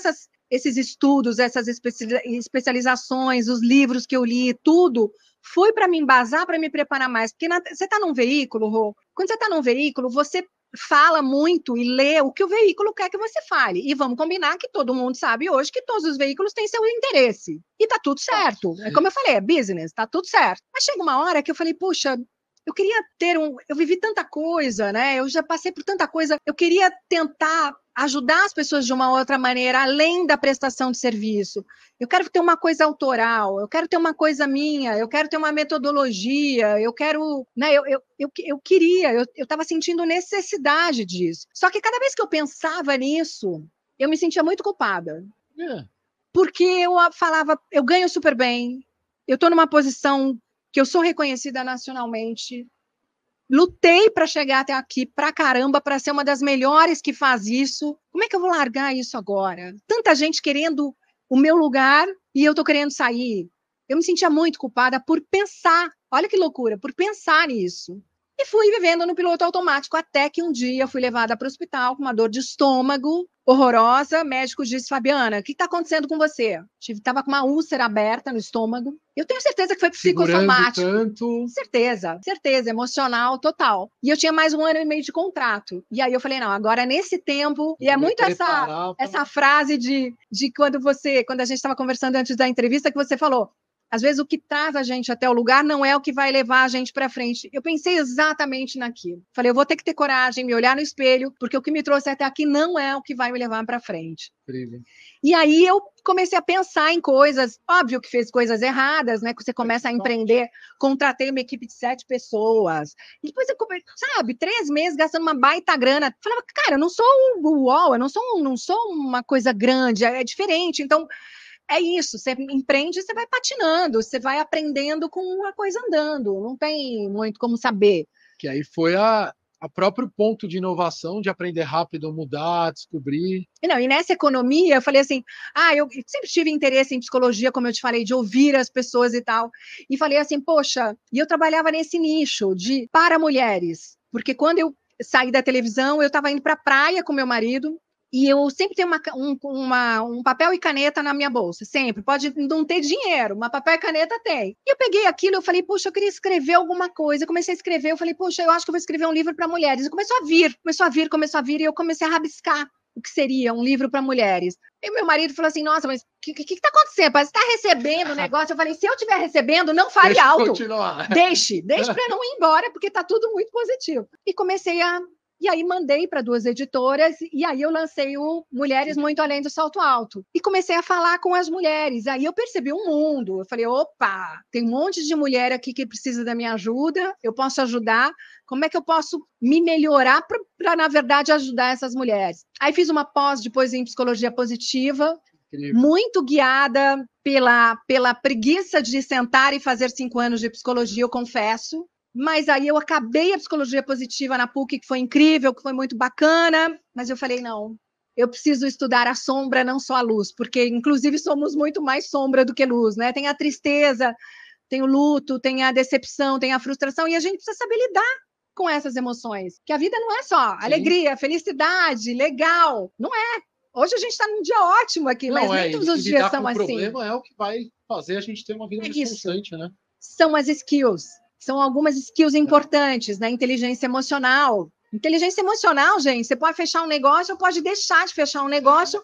esses estudos, essas especializações, os livros que eu li, tudo foi para me embasar, para me preparar mais. Porque você está num veículo, Rô, quando você está num veículo, você fala muito e lê o que o veículo quer que você fale. E vamos combinar que todo mundo sabe hoje que todos os veículos têm seu interesse. E tá tudo certo. É como eu falei, é business, tá tudo certo. Mas chega uma hora que eu falei, puxa, eu queria eu vivi tanta coisa, né? Eu já passei por tanta coisa. Eu queria tentar ajudar as pessoas de uma outra maneira, além da prestação de serviço. Eu quero ter uma coisa autoral, eu quero ter uma coisa minha, eu quero ter uma metodologia, eu quero, né? Eu queria, eu estava sentindo necessidade disso. Só que cada vez que eu pensava nisso, eu me sentia muito culpada. Porque eu falava, eu ganho super bem, eu estou numa posição que eu sou reconhecida nacionalmente, lutei para chegar até aqui pra caramba, para ser uma das melhores que faz isso. Como é que eu vou largar isso agora? Tanta gente querendo o meu lugar e eu tô querendo sair. Eu me sentia muito culpada por pensar, olha que loucura, por pensar nisso. E fui vivendo no piloto automático, até que um dia fui levada para o hospital com uma dor de estômago horrorosa. O médico disse, Fabiana, o que está acontecendo com você? Estava com uma úlcera aberta no estômago. Eu tenho certeza que foi psicossomático. Tanto. Certeza, emocional, total. E eu tinha mais 1 ano e meio de contrato. E aí eu falei, não, agora nesse tempo... E é muito essa frase de quando a gente estava conversando antes da entrevista, que você falou, às vezes o que traz a gente até o lugar não é o que vai levar a gente para frente. Eu pensei exatamente naquilo. Falei, eu vou ter que ter coragem, me olhar no espelho, porque o que me trouxe até aqui não é o que vai me levar para frente. Incrível. E aí eu comecei a pensar em coisas, óbvio que fez coisas erradas, né? Que você começa a empreender, contratei uma equipe de 7 pessoas. E depois eu, sabe, 3 meses gastando uma baita grana. Falava, cara, eu não sou o UOL, eu não sou uma coisa grande, é diferente. Então, é isso, você empreende, você vai patinando, você vai aprendendo com a coisa andando, não tem muito como saber. Que aí foi a próprio ponto de inovação, de aprender rápido, mudar, descobrir. Não, e nessa economia, eu falei assim, eu sempre tive interesse em psicologia, como eu te falei, de ouvir as pessoas e tal, e falei assim, poxa, e eu trabalhava nesse nicho para mulheres, porque quando saí da televisão, eu estava indo para a praia com meu marido, e eu sempre tenho um papel e caneta na minha bolsa, sempre. Pode não ter dinheiro, mas papel e caneta tem. E eu peguei aquilo, eu falei, puxa, eu queria escrever alguma coisa. Eu comecei a escrever, eu falei, puxa, eu acho que eu vou escrever um livro para mulheres. E começou a vir, e eu comecei a rabiscar o que seria um livro para mulheres. E meu marido falou assim, nossa, mas o que está acontecendo? Parece que está recebendo o negócio. Eu falei, se eu estiver recebendo, não fale alto. Continuar. Deixe para não ir embora, porque está tudo muito positivo. E aí mandei para 2 editoras, e aí eu lancei o Mulheres Muito Além do Salto Alto. E comecei a falar com as mulheres. Aí eu percebi um mundo. Eu falei, opa, tem um monte de mulher aqui que precisa da minha ajuda, eu posso ajudar. Como é que eu posso me melhorar para, na verdade, ajudar essas mulheres? Aí fiz uma pós depois em Psicologia Positiva, muito guiada pela preguiça de sentar e fazer 5 anos de psicologia, eu confesso. Mas aí eu acabei a Psicologia Positiva na PUC, que foi incrível, que foi muito bacana, mas eu falei, não, eu preciso estudar a sombra, não só a luz, porque, inclusive, somos muito mais sombra do que luz, né? Tem a tristeza, tem o luto, tem a decepção, tem a frustração, e a gente precisa saber lidar com essas emoções, que a vida não é só alegria, felicidade, legal, não é. Hoje a gente está num dia ótimo aqui, mas nem todos os dias são assim. O problema é o que vai fazer a gente ter uma vida mais constante, né? São as skills. São algumas skills importantes, né? Inteligência emocional. Inteligência emocional, gente, você pode fechar um negócio ou pode deixar de fechar um negócio.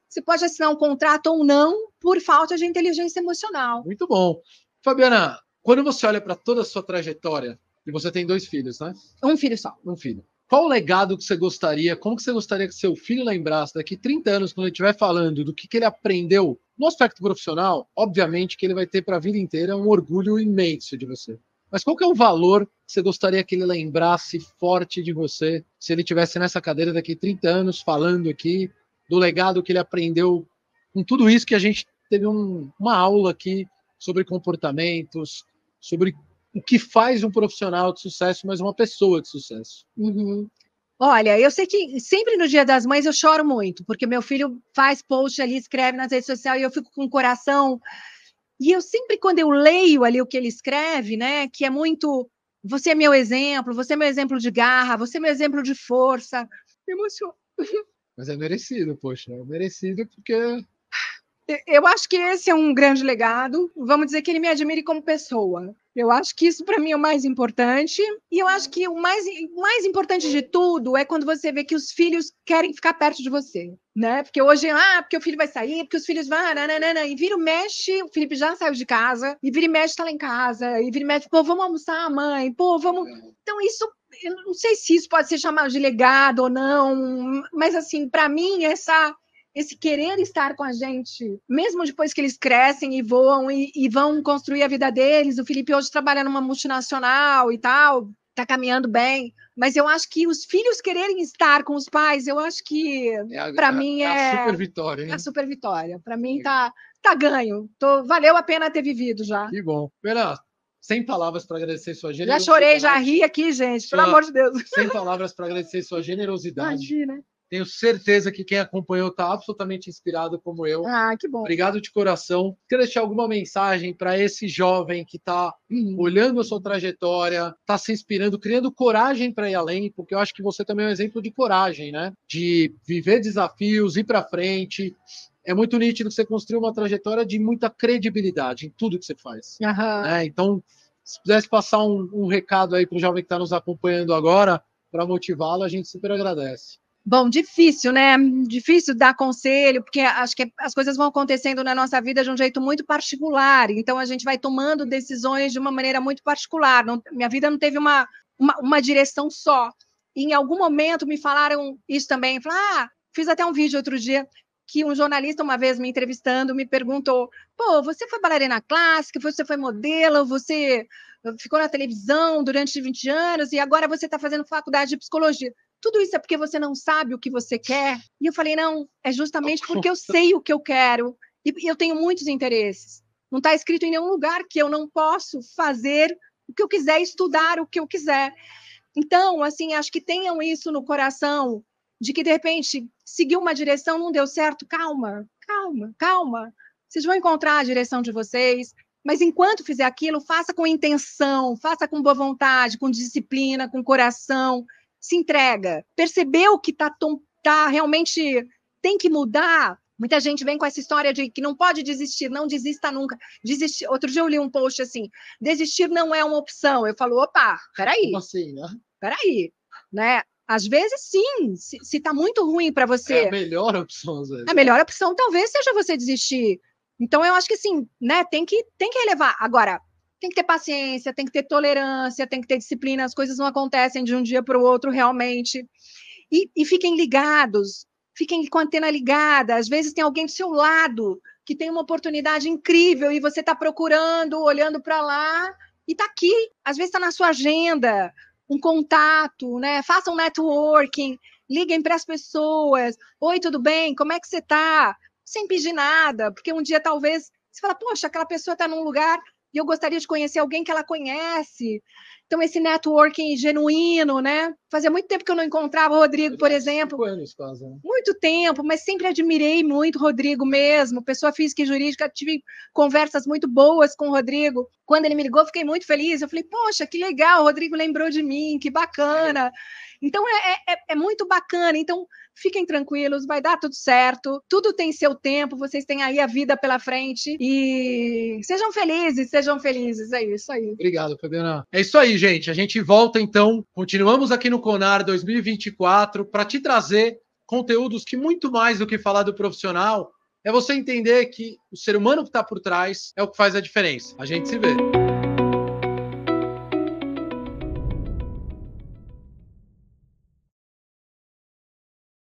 Você pode assinar um contrato ou não por falta de inteligência emocional. Muito bom. Fabiana, quando você olha para toda a sua trajetória, e você tem 2 filhos, né? Um filho só. Um filho. Qual o legado que você gostaria, como que você gostaria que seu filho lembrasse daqui 30 anos, quando ele estiver falando do que ele aprendeu no aspecto profissional? Obviamente que ele vai ter para a vida inteira um orgulho imenso de você. Mas qual que é o valor que você gostaria que ele lembrasse forte de você, se ele estivesse nessa cadeira daqui 30 anos, falando aqui do legado que ele aprendeu com tudo isso que a gente teve uma aula aqui sobre comportamentos, sobre o que faz um profissional de sucesso, mas uma pessoa de sucesso. Uhum. Olha, eu sei que sempre no Dia das Mães eu choro muito, porque meu filho faz post ali, escreve nas redes sociais, e eu fico com o coração... E eu sempre, quando eu leio ali o que ele escreve, né, que é muito, você é meu exemplo de garra, você é meu exemplo de força, me emociona. Mas é merecido, poxa, é merecido porque... Eu acho que esse é um grande legado, vamos dizer que ele me admire como pessoa. Eu acho que isso para mim é o mais importante, e eu acho que o mais importante de tudo é quando você vê que os filhos querem ficar perto de você, né? Porque hoje, porque o filho vai sair, porque os filhos vão, e vira e mexe, o Felipe já saiu de casa, e vira e mexe tá lá em casa, e vira e mexe, pô, vamos almoçar, mãe, pô, vamos... Então isso, eu não sei se isso pode ser chamado de legado ou não, mas assim, para mim, esse querer estar com a gente, mesmo depois que eles crescem e voam e vão construir a vida deles. O Felipe hoje trabalha numa multinacional e tal, está caminhando bem, mas eu acho que os filhos quererem estar com os pais, eu acho que, para mim, é a super vitória. É a super vitória. Para mim, tá ganho. Valeu a pena ter vivido já. Que bom. Pera, sem palavras para agradecer sua generosidade. Já chorei, já ri aqui, gente, pelo amor de Deus. Sem palavras para agradecer sua generosidade. Imagina. Tenho certeza que quem acompanhou está absolutamente inspirado como eu. Que bom. Obrigado de coração. Quer deixar alguma mensagem para esse jovem que está olhando a sua trajetória, está se inspirando, criando coragem para ir além, porque eu acho que você também é um exemplo de coragem, né? De viver desafios, ir para frente. É muito nítido que você construiu uma trajetória de muita credibilidade em tudo que você faz. Né? Então, se pudesse passar um recado aí para o jovem que está nos acompanhando agora, para motivá-lo, a gente super agradece. Bom, difícil, né? Difícil dar conselho, porque acho que as coisas vão acontecendo na nossa vida de um jeito muito particular, então a gente vai tomando decisões de uma maneira muito particular. Minha vida não teve uma direção só. E em algum momento me falaram isso também. Falaram, fiz até um vídeo outro dia que um jornalista, uma vez me entrevistando, me perguntou: pô, você foi bailarina clássica, você foi modelo, você ficou na televisão durante 20 anos e agora você está fazendo faculdade de psicologia. Tudo isso é porque você não sabe o que você quer? E eu falei, não, é justamente porque eu sei o que eu quero e eu tenho muitos interesses. Não está escrito em nenhum lugar que eu não posso fazer o que eu quiser, estudar o que eu quiser. Então, assim, acho que tenham isso no coração, de que, de repente, seguir uma direção não deu certo. Calma. Vocês vão encontrar a direção de vocês, mas enquanto fizer aquilo, faça com intenção, faça com boa vontade, com disciplina, com coração. se entrega, percebeu que tá realmente tem que mudar. Muita gente vem com essa história de que não pode desistir, não desista nunca. Desistir. Outro dia eu li um post assim, desistir não é uma opção. Eu falo, opa, peraí. Como assim, né? Peraí, né? Às vezes, sim, se tá muito ruim para você. É a melhor opção, às vezes. A melhor opção talvez seja você desistir. Então, eu acho que assim, né? Tem que relevar. Agora, tem que ter paciência, tem que ter tolerância, tem que ter disciplina. As coisas não acontecem de um dia para o outro, realmente. E fiquem ligados, fiquem com a antena ligada. Às vezes tem alguém do seu lado que tem uma oportunidade incrível e você está procurando, olhando para lá e está aqui. Às vezes está na sua agenda, um contato, né? Façam networking, liguem para as pessoas. Oi, tudo bem? Como é que você está? Sem pedir nada, porque um dia talvez você fala, poxa, aquela pessoa está num lugar e eu gostaria de conhecer alguém que ela conhece. Então, esse networking genuíno, né? Fazia muito tempo que eu não encontrava o Rodrigo, por exemplo. 5 anos quase, né? Muito tempo, mas sempre admirei muito o Rodrigo mesmo, pessoa física e jurídica, tive conversas muito boas com o Rodrigo. Quando ele me ligou, fiquei muito feliz. Eu falei, poxa, que legal, o Rodrigo lembrou de mim, que bacana. Então, é muito bacana. Então, fiquem tranquilos, vai dar tudo certo. Tudo tem seu tempo, vocês têm aí a vida pela frente. E sejam felizes, é isso aí. Obrigado, Fabiana. É isso aí, gente. A gente volta, então. Continuamos aqui no Conar 2024 para te trazer conteúdos que, muito mais do que falar do profissional, é você entender que o ser humano que está por trás é o que faz a diferença. A gente se vê.